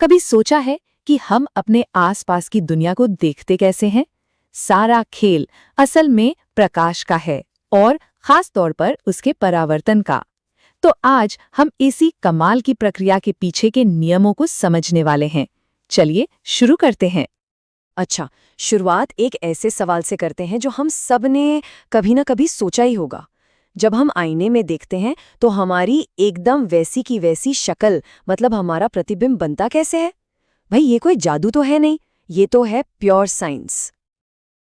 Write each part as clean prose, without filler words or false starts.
कभी सोचा है कि हम अपने आसपास की दुनिया को देखते कैसे हैं? सारा खेल असल में प्रकाश का है और खास तौर पर उसके परावर्तन का। तो आज हम इसी कमाल की प्रक्रिया के पीछे के नियमों को समझने वाले हैं। चलिए शुरू करते हैं। अच्छा, शुरुआत एक ऐसे सवाल से करते हैं जो हम सब ने कभी ना कभी सोचा ही होगा। जब हम आईने में देखते हैं तो हमारी एकदम वैसी की वैसी शक्ल, मतलब हमारा प्रतिबिंब बनता कैसे है? भाई ये कोई जादू तो है नहीं, ये तो है प्योर साइंस।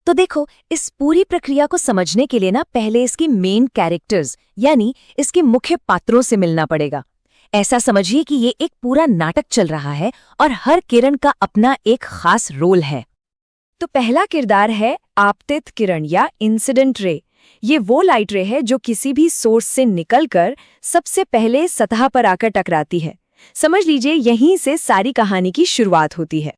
तो देखो, इस पूरी प्रक्रिया को समझने के लिए ना पहले इसकी मेन कैरेक्टर्स यानी इसके मुख्य पात्रों से मिलना पड़ेगा। ऐसा समझिए कि ये एक पूरा नाटक चल रहा है और हर किरण का अपना एक खास रोल है। तो पहला किरदार है आपतित किरण या इंसिडेंट रे। ये वो लाइट रे है जो किसी भी सोर्स से निकलकर सबसे पहले सतह पर आकर टकराती है। समझ लीजिए यहीं से सारी कहानी की शुरुआत होती है।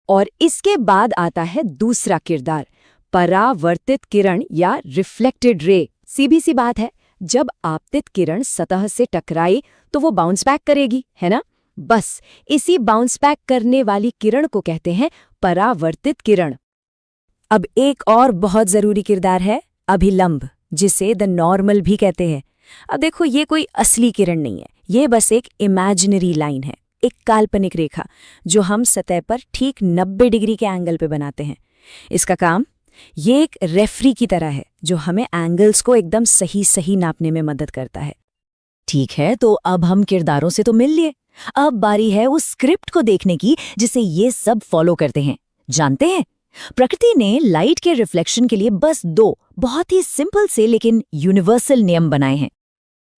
और इसके बाद आता है दूसरा किरदार, परावर्तित किरण या रिफ्लेक्टेड रे। सीधी सी बात है, जब आपतित किरण सतह से टकराई तो वो बाउंस बैक करेगी, है ना? बस इसी बाउंस बैक करने वाली किरण को कहते हैं परावर्तित किरण। अब एक और बहुत जरूरी किरदार है अभिलंब, जिसे द नॉर्मल भी कहते हैं। अब देखो, ये कोई असली किरण नहीं है, ये बस एक इमेजिनरी लाइन है, एक काल्पनिक रेखा जो हम सतह पर ठीक 90 डिग्री के एंगल पे बनाते हैं। इसका काम ये एक रेफरी की तरह है जो हमें एंगल्स को एकदम सही सही नापने में मदद करता है। ठीक है, तो अब हम किरदारों से तो मिल लिए, अब बारी है उस स्क्रिप्ट को देखने की जिसे ये सब फॉलो करते हैं। जानते हैं, प्रकृति ने लाइट के रिफ्लेक्शन के लिए बस दो बहुत ही सिंपल से लेकिन यूनिवर्सल नियम बनाए हैं।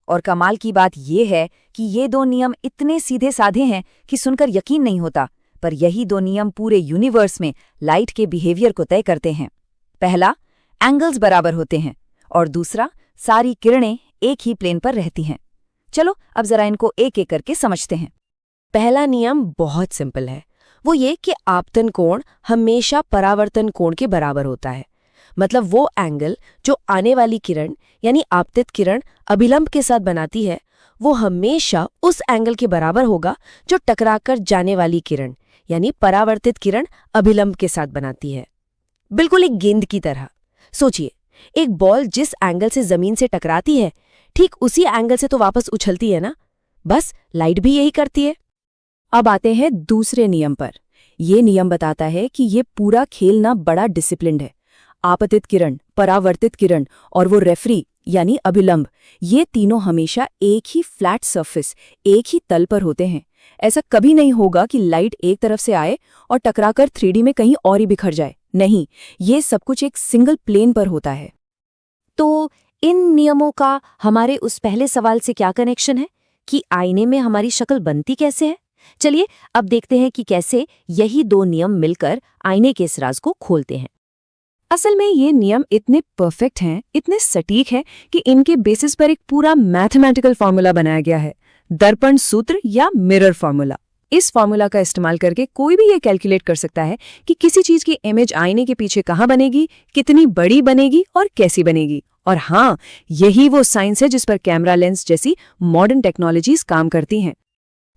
और कमाल की बात यह है कि ये दो नियम इतने सीधे साधे हैं कि सुनकर यकीन नहीं होता, पर यही दो नियम पूरे यूनिवर्स में लाइट के बिहेवियर को तय करते हैं। पहला, एंगल्स बराबर होते हैं, और दूसरा, सारी किरणें एक ही प्लेन पर रहती हैं। चलो अब जरा इनको एक एक करके समझते हैं। पहला नियम बहुत सिंपल है, वो ये कि आपतन कोण हमेशा परावर्तन कोण के बराबर होता है। मतलब वो एंगल जो आने वाली किरण यानी आपतित किरण अभिलंब के साथ बनाती है, वो हमेशा उस एंगल के बराबर होगा जो टकराकर जाने वाली किरण यानी परावर्तित किरण अभिलंब के साथ बनाती है। बिल्कुल एक गेंद की तरह सोचिए, एक बॉल जिस एंगल से जमीन से टकराती है, ठीक उसी एंगल से तो वापस उछलती है ना। बस लाइट भी यही करती है। अब आते हैं दूसरे नियम पर। ये नियम बताता है कि ये पूरा खेल ना बड़ा डिसिप्लिन्ड है। आपतित किरण, परावर्तित किरण और वो रेफरी यानी अभिलंब, ये तीनों हमेशा एक ही फ्लैट सरफेस, एक ही तल पर होते हैं। ऐसा कभी नहीं होगा कि लाइट एक तरफ से आए और टकराकर 3D में कहीं और ही बिखर जाए। नहीं, ये सब कुछ एक सिंगल प्लेन पर होता है। तो इन नियमों का हमारे उस पहले सवाल से क्या कनेक्शन है कि आईने में हमारी शक्ल बनती कैसे है? चलिए अब देखते हैं कि कैसे यही दो नियम मिलकर आईने के इस राज को खोलते हैं। असल में ये नियम इतने परफेक्ट हैं, इतने सटीक हैं कि इनके बेसिस पर एक पूरा मैथमेटिकल फॉर्मूला बनाया गया है, दर्पण सूत्र या मिरर फॉर्मूला। इस फॉर्मूला का इस्तेमाल करके कोई भी ये कैलकुलेट कर सकता है कि किसी चीज की इमेज आईने के पीछे कहाँ बनेगी, कितनी बड़ी बनेगी और कैसी बनेगी। और हाँ, यही वो साइंस है जिस पर कैमरा लेंस जैसी मॉडर्न टेक्नोलॉजीज काम करती हैं।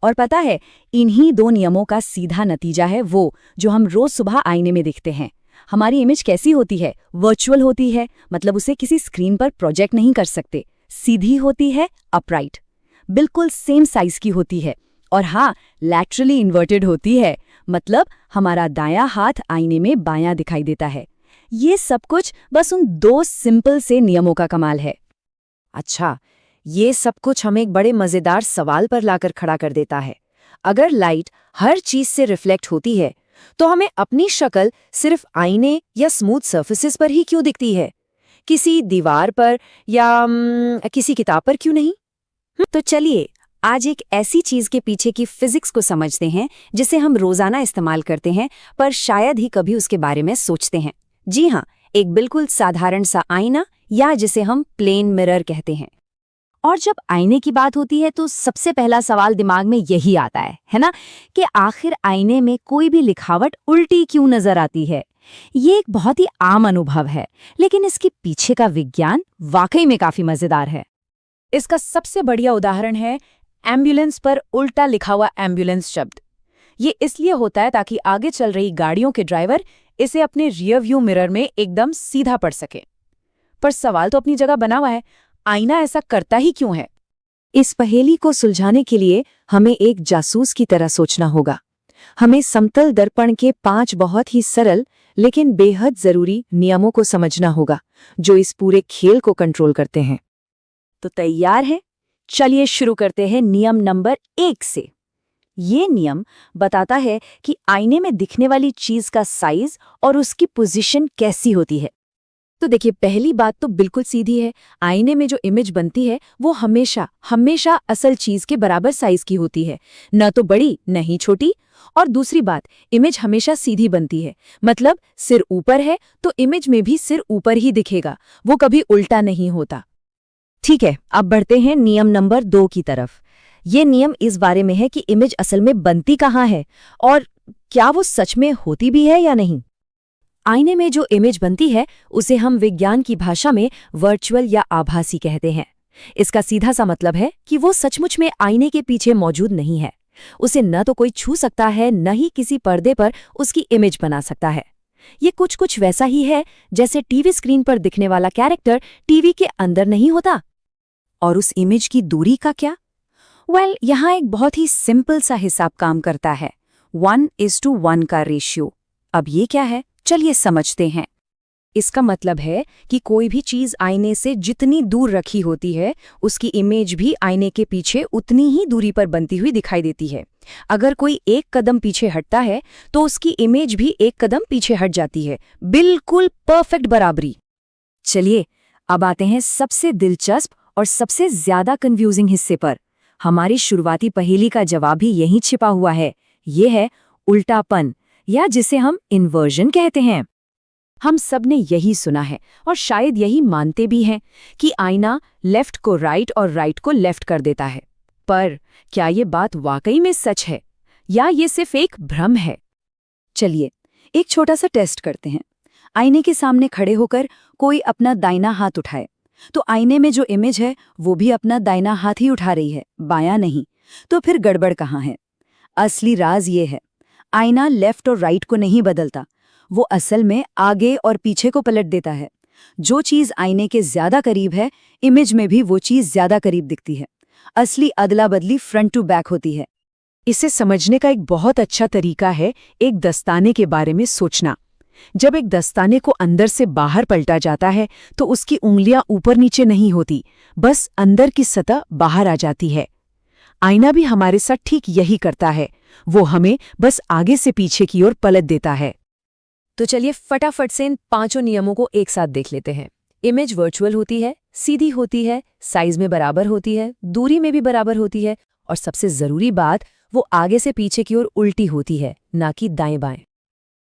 और पता है, इन्हीं दो नियमों का सीधा नतीजा है वो जो हम रोज सुबह आईने में देखते हैं। हमारी इमेज कैसी होती है? वर्चुअल होती है, मतलब उसे किसी स्क्रीन पर प्रोजेक्ट नहीं कर सकते। सीधी होती है, अपराइट, बिल्कुल सेम साइज की होती है। और हाँ, लैटरली इन्वर्टेड होती है, मतलब हमारा दायां हाथ आईने में बायां दिखाई देता है। ये सब कुछ बस उन दो सिंपल से नियमों का कमाल है। अच्छा, ये सब कुछ हमें एक बड़े मजेदार सवाल पर लाकर खड़ा कर देता है। अगर लाइट हर चीज से रिफ्लेक्ट होती है, तो हमें अपनी शक्ल सिर्फ आईने या स्मूथ सर्फेसेस पर ही क्यों दिखती है? किसी दीवार पर या किसी किताब पर क्यों नहीं? तो चलिए आज एक ऐसी चीज के पीछे की फिजिक्स को समझते हैं जिसे हम रोजाना इस्तेमाल करते हैं, पर शायद ही कभी उसके बारे में सोचते हैं। जी हाँ, एक बिल्कुल साधारण सा आईना, या जिसे हम प्लेन मिरर कहते हैं। और जब आईने की बात होती है तो सबसे पहला सवाल दिमाग में यही आता है ना, कि आखिर आईने में कोई भी लिखावट उल्टी क्यों नजर आती है? ये एक बहुत ही आम अनुभव है, लेकिन इसके पीछे का विज्ञान वाकई में काफी मजेदार है। इसका सबसे बढ़िया उदाहरण है एम्बुलेंस पर उल्टा लिखा हुआ एम्बुलेंस शब्द। ये इसलिए होता है ताकि आगे चल रही गाड़ियों के ड्राइवर इसे अपने रियर व्यू मिरर में एकदम सीधा पढ़ सके। पर सवाल तो अपनी जगह बना हुआ है, आईना ऐसा करता ही क्यों है? इस पहेली को सुलझाने के लिए हमें एक जासूस की तरह सोचना होगा। हमें समतल दर्पण के 5 बहुत ही सरल लेकिन बेहद जरूरी नियमों को समझना होगा जो इस पूरे खेल को कंट्रोल करते हैं। तो तैयार है? चलिए शुरू करते हैं नियम नंबर 1 से। ये नियम बताता है कि आईने में दिखने वाली चीज का साइज और उसकी पोजीशन कैसी होती है। तो देखिए, पहली बात तो बिल्कुल सीधी है। आईने में जो इमेज बनती है वो हमेशा असल चीज के बराबर साइज की होती है, न तो बड़ी न ही छोटी। और दूसरी बात, इमेज हमेशा सीधी बनती है, मतलब सिर ऊपर है तो इमेज में भी सिर ऊपर ही दिखेगा, वो कभी उल्टा नहीं होता। ठीक है, अब बढ़ते हैं नियम नंबर 2 की तरफ। ये नियम इस बारे में है कि इमेज असल में बनती कहाँ है और क्या वो सच में होती भी है या नहीं। आईने में जो इमेज बनती है उसे हम विज्ञान की भाषा में वर्चुअल या आभासी कहते हैं। इसका सीधा सा मतलब है कि वो सचमुच में आईने के पीछे मौजूद नहीं है। उसे न तो कोई छू सकता है, न ही किसी पर्दे पर उसकी इमेज बना सकता है। ये कुछ वैसा ही है जैसे टीवी स्क्रीन पर दिखने वाला कैरेक्टर टीवी के अंदर नहीं होता। और उस इमेज की दूरी का क्या? यहाँ एक बहुत ही सिंपल सा हिसाब काम करता है, 1:1 का रेशियो। अब ये क्या है, चलिए समझते हैं। इसका मतलब है कि कोई भी चीज आईने से जितनी दूर रखी होती है उसकी इमेज भी आईने के पीछे उतनी ही दूरी पर बनती हुई दिखाई देती है। अगर कोई एक कदम पीछे हटता है तो उसकी इमेज भी एक कदम पीछे हट जाती है, बिल्कुल परफेक्ट बराबरी। चलिए अब आते हैं सबसे दिलचस्प और सबसे ज्यादा कंफ्यूजिंग हिस्से पर। हमारी शुरुआती पहेली का जवाब भी यहीं छिपा हुआ है। ये है उल्टापन, या जिसे हम इन्वर्जन कहते हैं। हम सब ने यही सुना है और शायद यही मानते भी हैं कि आईना लेफ्ट को राइट और राइट को लेफ्ट कर देता है। पर क्या ये बात वाकई में सच है या ये सिर्फ एक भ्रम है? चलिए एक छोटा सा टेस्ट करते हैं। आईने के सामने खड़े होकर कोई अपना दाहिना हाथ उठाए तो आईने में जो इमेज है वो भी अपना दाहिना हाथ ही उठा रही है, बायां नहीं। तो फिर गड़बड़ कहाँ है? असली राज ये है, आईना लेफ्ट और राइट को नहीं बदलता, वो असल में आगे और पीछे को पलट देता है। जो चीज आईने के ज्यादा करीब है, इमेज में भी वो चीज ज्यादा करीब दिखती है। असली अदला बदली फ्रंट टू बैक होती है। इसे समझने का एक बहुत अच्छा तरीका है एक दस्ताने के बारे में सोचना। जब एक दस्ताने को अंदर से बाहर पलटा जाता है तो उसकी उंगलियां ऊपर नीचे नहीं होती, बस अंदर की सतह बाहर आ जाती है। आईना भी हमारे साथ ठीक यही करता है, वो हमें बस आगे से पीछे की ओर पलट देता है। तो चलिए फटाफट से इन 5 नियमों को एक साथ देख लेते हैं। इमेज वर्चुअल होती है, सीधी होती है, साइज में बराबर होती है, दूरी में भी बराबर होती है, और सबसे जरूरी बात, वो आगे से पीछे की ओर उल्टी होती है, ना कि दाएं बाएं।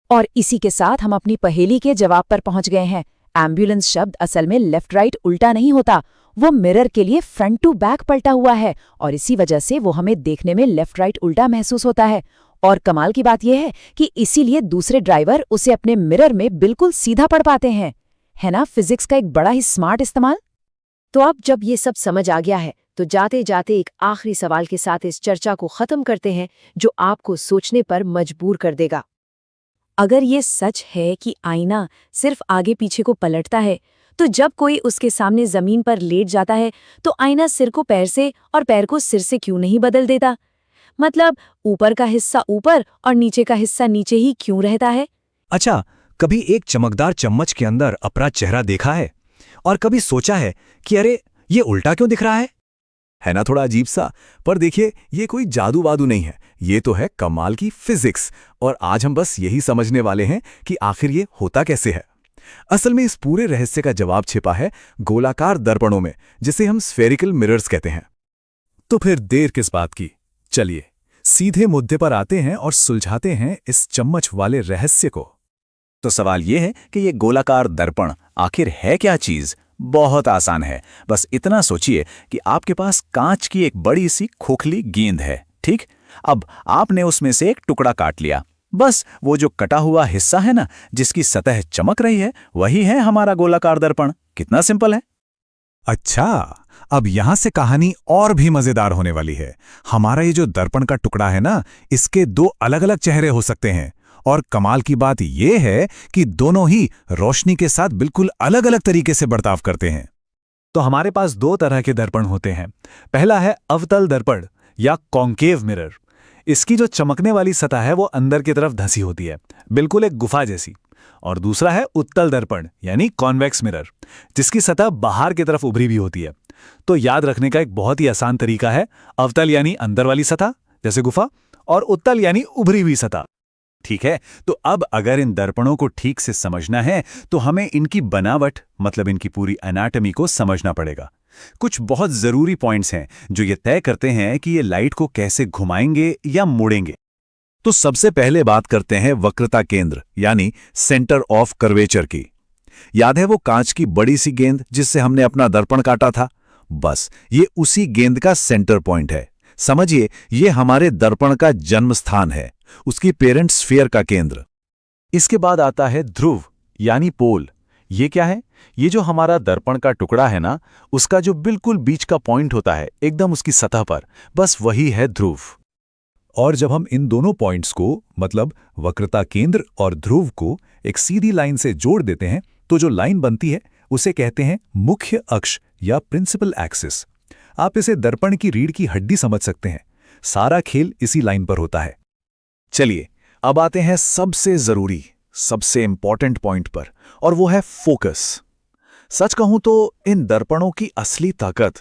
और इसी के साथ हम अपनी पहेली के जवाब पर पहुंच गए हैं। एम्बुलेंस शब्द असल में लेफ्ट राइट उल्टा नहीं होता, वो मिरर के लिए फ्रंट टू बैक पलटा हुआ है, और इसी वजह से वो हमें देखने में लेफ्ट राइट उल्टा महसूस होता है। और कमाल की बात यह है कि इसीलिए दूसरे ड्राइवर उसे अपने मिरर में बिल्कुल सीधा पढ़ पाते हैं। है ना फिजिक्स का एक बड़ा ही स्मार्ट इस्तेमाल? तो अब जब ये सब समझ आ गया है तो जाते जाते एक आखिरी सवाल के साथ इस चर्चा को खत्म करते हैं जो आपको सोचने पर मजबूर कर देगा। अगर ये सच है कि आईना सिर्फ आगे पीछे को पलटता है, तो जब कोई उसके सामने जमीन पर लेट जाता है तो आईना सिर को पैर से और पैर को सिर से क्यों नहीं बदल देता? मतलब ऊपर का हिस्सा ऊपर और नीचे का हिस्सा नीचे ही क्यों रहता है? अच्छा, कभी एक चमकदार चम्मच के अंदर अपना चेहरा देखा है और कभी सोचा है कि अरे ये उल्टा क्यों दिख रहा है ना थोड़ा अजीब सा। पर देखिए, ये कोई जादू वादू नहीं है, ये तो है कमाल की फिजिक्स। और आज हम बस यही समझने वाले हैं कि आखिर ये होता कैसे है। असल में इस पूरे रहस्य का जवाब छिपा है गोलाकार दर्पणों में, जिसे हम स्फेरिकल मिरर्स कहते हैं। तो फिर देर किस बात की, चलिए सीधे मुद्दे पर आते हैं और सुलझाते हैं इस चम्मच वाले रहस्य को। तो सवाल ये है कि ये गोलाकार दर्पण आखिर है क्या चीज? बहुत आसान है, बस इतना सोचिए कि आपके पास कांच की एक बड़ी सी खोखली गेंद है, ठीक? अब आपने उसमें से एक टुकड़ा काट लिया। बस वो जो कटा हुआ हिस्सा है ना, जिसकी सतह चमक रही है, वही है हमारा गोलाकार दर्पण। कितना सिंपल है। अच्छा, अब यहां से कहानी और भी मजेदार होने वाली है। हमारा ये जो दर्पण का टुकड़ा है ना, इसके दो अलग-अलग चेहरे हो सकते हैं। और कमाल की बात ये है कि दोनों ही रोशनी के साथ बिल्कुल अलग-अलग तरीके से बर्ताव करते हैं। तो हमारे पास दो तरह के दर्पण होते हैं। पहला है अवतल दर्पण या कॉन्केव मिरर। इसकी जो चमकने वाली सतह है वो अंदर की तरफ धंसी होती है, बिल्कुल एक गुफा जैसी। और दूसरा है उत्तल दर्पण यानी कॉन्वेक्स मिरर, जिसकी सतह बाहर की तरफ उभरी भी होती है। तो याद रखने का एक बहुत ही आसान तरीका है, अवतल यानी अंदर वाली सतह जैसे गुफा, और उत्तल यानी उभरी हुई सतह। ठीक है, तो अब अगर इन दर्पणों को ठीक से समझना है तो हमें इनकी बनावट मतलब इनकी पूरी एनाटॉमी को समझना पड़ेगा। कुछ बहुत जरूरी पॉइंट्स हैं जो ये तय करते हैं कि ये लाइट को कैसे घुमाएंगे या मोड़ेंगे। तो सबसे पहले बात करते हैं वक्रता केंद्र यानी सेंटर ऑफ कर्वेचर की। याद है वो कांच की बड़ी सी गेंद जिससे हमने अपना दर्पण काटा था? बस ये उसी गेंद का सेंटर पॉइंट है। समझिए, ये हमारे दर्पण का जन्म स्थान है, उसकी पेरेंट स्फीयर का केंद्र। इसके बाद आता है ध्रुव यानी पोल। ये क्या है? ये जो हमारा दर्पण का टुकड़ा है ना, उसका जो बिल्कुल बीच का पॉइंट होता है एकदम उसकी सतह पर, बस वही है ध्रुव। और जब हम इन दोनों पॉइंट्स को मतलब वक्रता केंद्र और ध्रुव को एक सीधी लाइन से जोड़ देते हैं तो जो लाइन बनती है उसे कहते हैं मुख्य अक्ष या प्रिंसिपल एक्सिस। आप इसे दर्पण की रीढ़ की हड्डी समझ सकते हैं। सारा खेल इसी लाइन पर होता है। चलिए अब आते हैं सबसे जरूरी, सबसे इंपॉर्टेंट पॉइंट पर, और वो है फोकस। सच कहूं तो इन दर्पणों की असली ताकत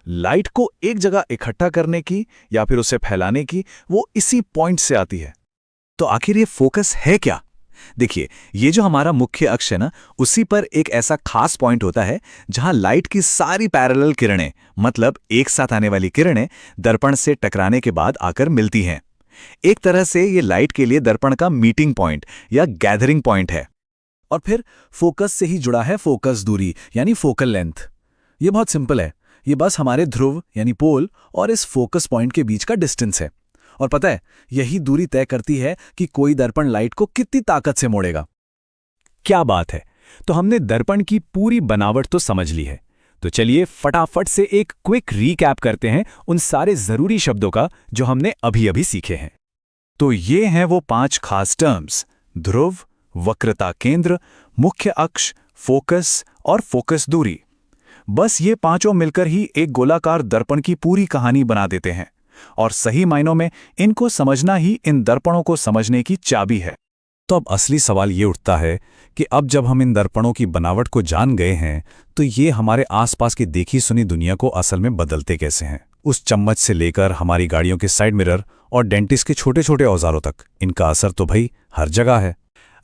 लाइट को एक जगह इकट्ठा करने की या फिर उसे फैलाने की वो इसी पॉइंट से आती है। तो आखिर ये फोकस है क्या? देखिए, ये जो हमारा मुख्य अक्ष है ना, उसी पर एक ऐसा खास पॉइंट होता है जहां लाइट की सारी पैरेलल किरणें मतलब एक साथ आने वाली किरणें दर्पण से टकराने के बाद आकर मिलती हैं। एक तरह से ये लाइट के लिए दर्पण का मीटिंग पॉइंट या गैदरिंग पॉइंट है। और फिर फोकस से ही जुड़ा है फोकस दूरी यानी फोकल लेंथ। ये बहुत सिंपल है, ये बस हमारे ध्रुव यानी पोल और इस फोकस पॉइंट के बीच का डिस्टेंस है। और पता है, यही दूरी तय करती है कि कोई दर्पण लाइट को कितनी ताकत से मोड़ेगा। क्या बात है! तो हमने दर्पण की पूरी बनावट तो समझ ली है। तो चलिए फटाफट से एक क्विक रीकैप करते हैं उन सारे जरूरी शब्दों का जो हमने अभी अभी सीखे हैं। तो ये हैं वो 5 खास टर्म्स: ध्रुव, वक्रता केंद्र, मुख्य अक्ष, फोकस और फोकस दूरी। बस ये पांचों मिलकर ही एक गोलाकार दर्पण की पूरी कहानी बना देते हैं। और सही मायनों में इनको समझना ही इन दर्पणों को समझने की चाबी है। तो अब असली सवाल ये उठता है कि अब जब हम इन दर्पणों की बनावट को जान गए हैं तो ये हमारे आसपास की देखी सुनी दुनिया को असल में बदलते कैसे हैं। उस चम्मच से लेकर हमारी गाड़ियों के साइड मिरर और डेंटिस्ट के छोटे छोटे औजारों तक, इनका असर तो भाई हर जगह है।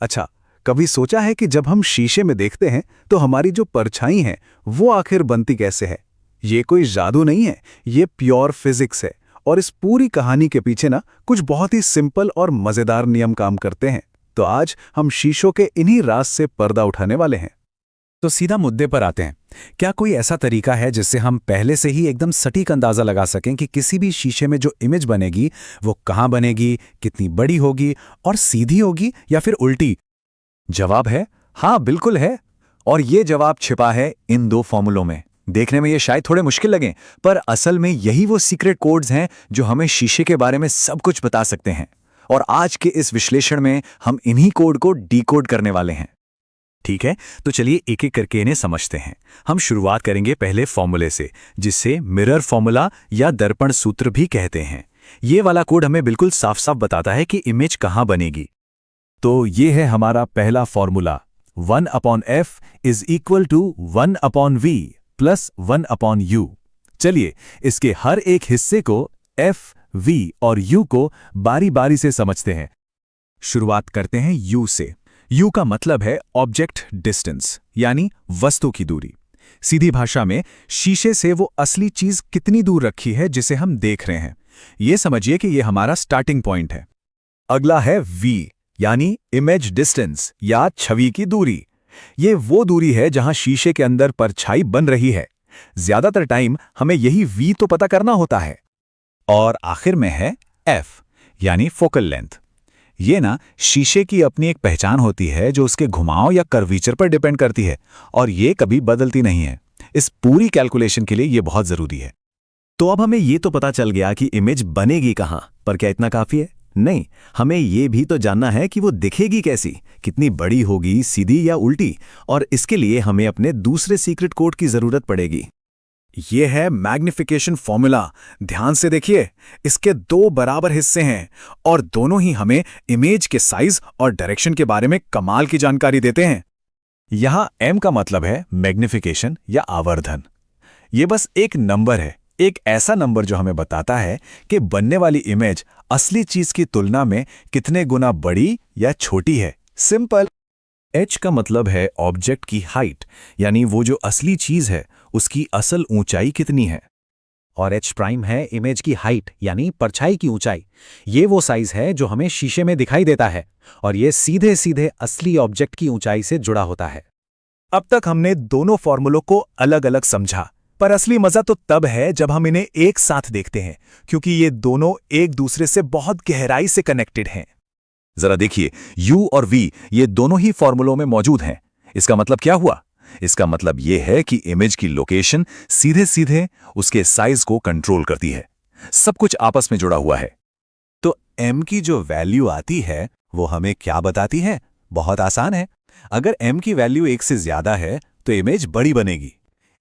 अच्छा, कभी सोचा है कि जब हम शीशे में देखते हैं तो हमारी जो परछाई है वो आखिर बनती कैसे है? ये कोई जादू नहीं है, ये प्योर फिजिक्स है। और इस पूरी कहानी के पीछे ना कुछ बहुत ही सिंपल और मजेदार नियम काम करते हैं। तो आज हम शीशों के इन्हीं राज से पर्दा उठाने वाले हैं। तो सीधा मुद्दे पर आते हैं। क्या कोई ऐसा तरीका है जिससे हम पहले से ही एकदम सटीक अंदाजा लगा सकें कि किसी भी शीशे में जो इमेज बनेगी वो कहाँ बनेगी, कितनी बड़ी होगी और सीधी होगी या फिर उल्टी? जवाब है हाँ, बिल्कुल है। और ये जवाब छिपा है इन 2 फॉर्मूलों में। देखने में ये शायद थोड़े मुश्किल लगें, पर असल में यही वो सीक्रेट कोड्स हैं जो हमें शीशे के बारे में सब कुछ बता सकते हैं। और आज के इस विश्लेषण में हम इन्हीं कोड को डीकोड करने वाले हैं। ठीक है, तो चलिए एक एक करके इन्हें समझते हैं। हम शुरुआत करेंगे पहले फॉर्मूले से, जिसे मिरर फॉर्मूला या दर्पण सूत्र भी कहते हैं। ये वाला कोड हमें बिल्कुल साफ साफ बताता है कि इमेज कहाँ बनेगी। तो ये है हमारा पहला formula, 1/f is equal to 1/v plus 1/u। चलिए इसके हर एक हिस्से को f, v और u को बारी बारी से समझते हैं। शुरुआत करते हैं u से। u का मतलब है ऑब्जेक्ट डिस्टेंस यानी वस्तु की दूरी। सीधी भाषा में शीशे से वो असली चीज कितनी दूर रखी है जिसे हम देख रहे हैं। ये समझिए कि ये हमारा स्टार्टिंग पॉइंट है। अगला है v यानी इमेज डिस्टेंस या छवि की दूरी। ये वो दूरी है जहां शीशे के अंदर परछाई बन रही है। ज्यादातर टाइम हमें यही v तो पता करना होता है। और आखिर में है f यानी फोकल लेंथ। ये ना शीशे की अपनी एक पहचान होती है जो उसके घुमाव या कर्वीचर पर डिपेंड करती है और ये कभी बदलती नहीं है। इस पूरी कैलकुलेशन के लिए ये बहुत जरूरी है। तो अब हमें ये तो पता चल गया कि इमेज बनेगी कहाँ, पर क्या इतना काफी है? नहीं, हमें ये भी तो जानना है कि वो दिखेगी कैसी, कितनी बड़ी होगी, सीधी या उल्टी, और इसके लिए हमें अपने दूसरे सीक्रेट कोड की जरूरत पड़ेगी। ये है मैग्निफिकेशन फॉर्मूला। ध्यान से देखिए, इसके 2 बराबर हिस्से हैं और दोनों ही हमें इमेज के साइज और डायरेक्शन के बारे में कमाल की जानकारी देते हैं। यहां m का मतलब है मैग्निफिकेशन या आवर्धन। ये बस एक नंबर है, एक ऐसा नंबर जो हमें बताता है कि बनने वाली इमेज असली चीज की तुलना में कितने गुना बड़ी या छोटी है। सिंपल। h का मतलब है ऑब्जेक्ट की हाइट, यानी वो जो असली चीज है उसकी असल ऊंचाई कितनी है। और h प्राइम है इमेज की हाइट, यानी परछाई की ऊंचाई। ये वो साइज है जो हमें शीशे में दिखाई देता है, और ये सीधे सीधे असली ऑब्जेक्ट की ऊंचाई से जुड़ा होता है। अब तक हमने दोनों फॉर्मूलों को अलग अलग समझा, पर असली मजा तो तब है जब हम इन्हें एक साथ देखते हैं, क्योंकि ये दोनों एक दूसरे से बहुत गहराई से कनेक्टेड हैं। जरा देखिए, u और v ये दोनों ही फॉर्मूलों में मौजूद हैं। इसका मतलब क्या हुआ? इसका मतलब ये है कि इमेज की लोकेशन सीधे सीधे उसके साइज को कंट्रोल करती है। सब कुछ आपस में जुड़ा हुआ है। तो m की जो वैल्यू आती है वो हमें क्या बताती है? बहुत आसान है। अगर m की वैल्यू 1 से ज्यादा है तो इमेज बड़ी बनेगी,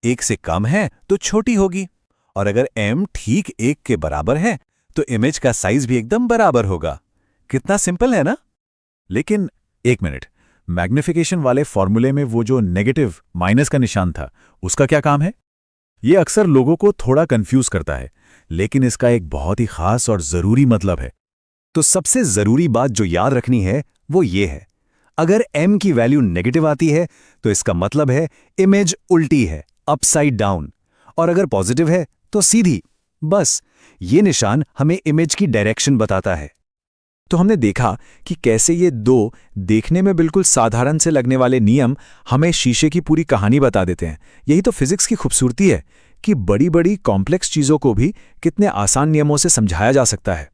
1 से कम है तो छोटी होगी, और अगर m ठीक 1 के बराबर है तो इमेज का साइज भी एकदम बराबर होगा। कितना सिंपल है ना? लेकिन एक मिनट, मैग्निफिकेशन वाले फॉर्मूले में वो जो नेगेटिव माइनस का निशान था, उसका क्या काम है? ये अक्सर लोगों को थोड़ा कंफ्यूज करता है, लेकिन इसका एक बहुत ही खास और जरूरी मतलब है। तो सबसे जरूरी बात जो याद रखनी है वो ये है, अगर m की वैल्यू नेगेटिव आती है तो इसका मतलब है इमेज उल्टी है, अपसाइड डाउन, और अगर पॉजिटिव है तो सीधी। बस ये निशान हमें इमेज की डायरेक्शन बताता है। तो हमने देखा कि कैसे ये 2 देखने में बिल्कुल साधारण से लगने वाले नियम हमें शीशे की पूरी कहानी बता देते हैं। यही तो फिजिक्स की खूबसूरती है कि बड़ी बड़ी कॉम्प्लेक्स चीजों को भी कितने आसान नियमों से समझाया जा सकता है।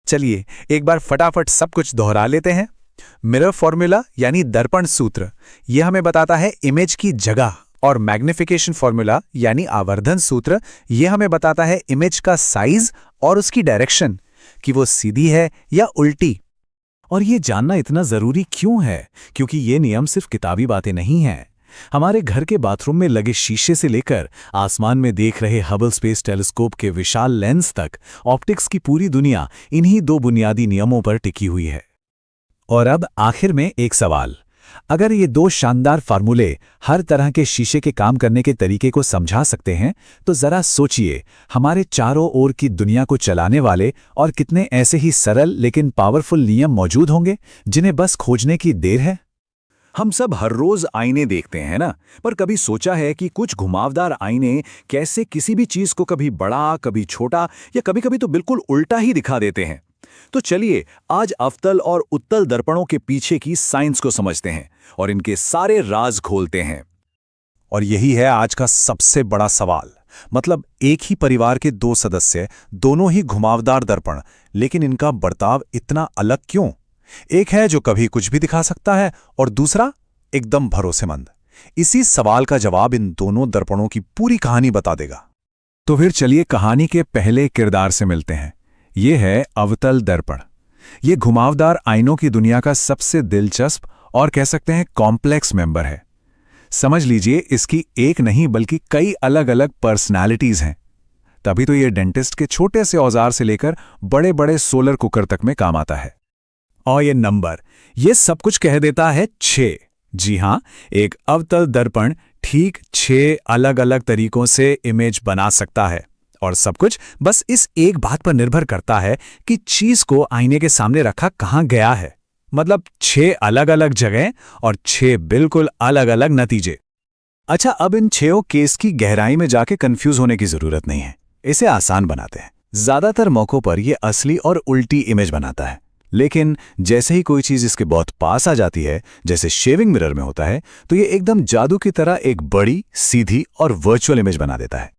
चलिए एक बार फटाफट सब कुछ दोहरा लेते हैं। मिरर फॉर्मूला यानी दर्पण सूत्र, यह हमें बताता है इमेज की जगह, और मैग्निफिकेशन फॉर्मूला यानी आवर्धन सूत्र, यह हमें बताता है इमेज का साइज और उसकी डायरेक्शन, कि वो सीधी है या उल्टी। और ये जानना इतना जरूरी क्यों है? क्योंकि ये नियम सिर्फ किताबी बातें नहीं हैं। हमारे घर के बाथरूम में लगे शीशे से लेकर आसमान में देख रहे हबल स्पेस टेलीस्कोप के विशाल लेंस तक, ऑप्टिक्स की पूरी दुनिया इन्हीं 2 बुनियादी नियमों पर टिकी हुई है। और अब आखिर में एक सवाल, अगर ये 2 शानदार फार्मूले हर तरह के शीशे के काम करने के तरीके को समझा सकते हैं, तो जरा सोचिए हमारे चारों ओर की दुनिया को चलाने वाले और कितने ऐसे ही सरल लेकिन पावरफुल नियम मौजूद होंगे जिन्हें बस खोजने की देर है। हम सब हर रोज आईने देखते हैं ना, पर कभी सोचा है कि कुछ घुमावदार आईने कैसे किसी भी चीज को कभी बड़ा, कभी छोटा, या कभी-कभी तो बिल्कुल उल्टा ही दिखा देते हैं? तो चलिए आज अवतल और उत्तल दर्पणों के पीछे की साइंस को समझते हैं और इनके सारे राज खोलते हैं। और यही है आज का सबसे बड़ा सवाल, मतलब एक ही परिवार के 2 सदस्य, दोनों ही घुमावदार दर्पण, लेकिन इनका बर्ताव इतना अलग क्यों? एक है जो कभी कुछ भी दिखा सकता है और दूसरा एकदम भरोसेमंद। इसी सवाल का जवाब इन दोनों दर्पणों की पूरी कहानी बता देगा। तो फिर चलिए कहानी के पहले किरदार से मिलते हैं। ये है अवतल दर्पण। ये घुमावदार आईनों की दुनिया का सबसे दिलचस्प और कह सकते हैं कॉम्प्लेक्स मेंबर है। समझ लीजिए इसकी एक नहीं बल्कि कई अलग अलग पर्सनालिटीज हैं। तभी तो ये डेंटिस्ट के छोटे से औजार से लेकर बड़े बड़े सोलर कुकर तक में काम आता है। और ये नंबर, ये सब कुछ कह देता है 6। जी हां, एक अवतल दर्पण ठीक 6 अलग अलग तरीकों से इमेज बना सकता है, और सब कुछ बस इस एक बात पर निर्भर करता है कि चीज को आईने के सामने रखा कहां गया है। मतलब 6 अलग अलग जगह और 6 बिल्कुल अलग अलग नतीजे। अच्छा, अब इन 6 केस की गहराई में जाके कंफ्यूज होने की जरूरत नहीं है, इसे आसान बनाते हैं। ज्यादातर मौकों पर यह असली और उल्टी इमेज बनाता है, लेकिन जैसे ही कोई चीज इसके बहुत पास आ जाती है, जैसे शेविंग मिरर में होता है, तो ये एकदम जादू की तरह एक बड़ी, सीधी और वर्चुअल इमेज बना देता है।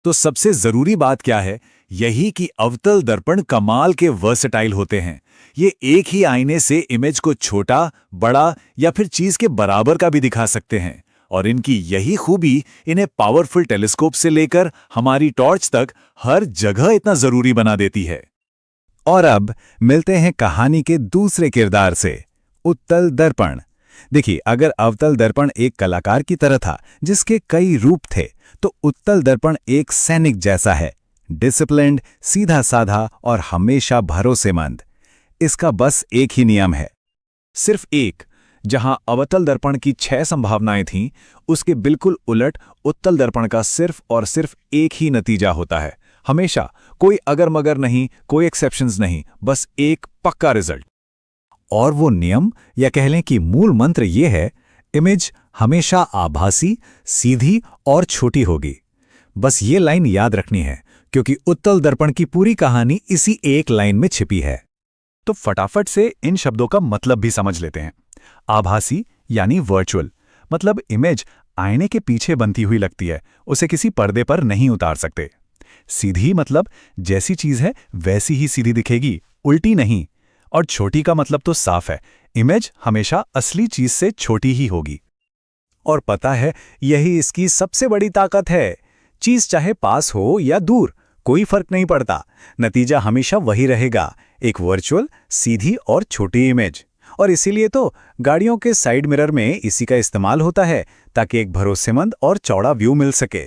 तो सबसे जरूरी बात क्या है? यही कि अवतल दर्पण कमाल के वर्सेटाइल होते हैं। ये एक ही आईने से इमेज को छोटा, बड़ा या फिर चीज के बराबर का भी दिखा सकते हैं, और इनकी यही खूबी इन्हें पावरफुल टेलीस्कोप से लेकर हमारी टॉर्च तक हर जगह इतना जरूरी बना देती है। और अब मिलते हैं कहानी के दूसरे किरदार से, उत्तल दर्पण। देखिए, अगर अवतल दर्पण एक कलाकार की तरह था जिसके कई रूप थे, तो उत्तल दर्पण एक सैनिक जैसा है, डिसिप्लिन्ड, सीधा साधा और हमेशा भरोसेमंद। इसका बस एक ही नियम है, सिर्फ एक। जहां अवतल दर्पण की 6 संभावनाएं थीं, उसके बिल्कुल उलट उत्तल दर्पण का सिर्फ और सिर्फ एक ही नतीजा होता है। हमेशा कोई अगर मगर नहीं, कोई एक्सेप्शंस नहीं, बस एक पक्का रिजल्ट। और वो नियम या कह लें कि मूल मंत्र ये है, इमेज हमेशा आभासी, सीधी और छोटी होगी। बस ये लाइन याद रखनी है, क्योंकि उत्तल दर्पण की पूरी कहानी इसी एक लाइन में छिपी है। तो फटाफट से इन शब्दों का मतलब भी समझ लेते हैं। आभासी यानी वर्चुअल, मतलब इमेज आईने के पीछे बनती हुई लगती है, उसे किसी पर्दे पर नहीं उतार सकते। सीधी मतलब जैसी चीज है वैसी ही सीधी दिखेगी, उल्टी नहीं। और छोटी का मतलब तो साफ है, इमेज हमेशा असली चीज से छोटी ही होगी। और पता है, यही इसकी सबसे बड़ी ताकत है। चीज चाहे पास हो या दूर, कोई फर्क नहीं पड़ता, नतीजा हमेशा वही रहेगा, एक वर्चुअल, सीधी और छोटी इमेज। और इसीलिए तो गाड़ियों के साइड मिरर में इसी का इस्तेमाल होता है, ताकि एक भरोसेमंद और चौड़ा व्यू मिल सके।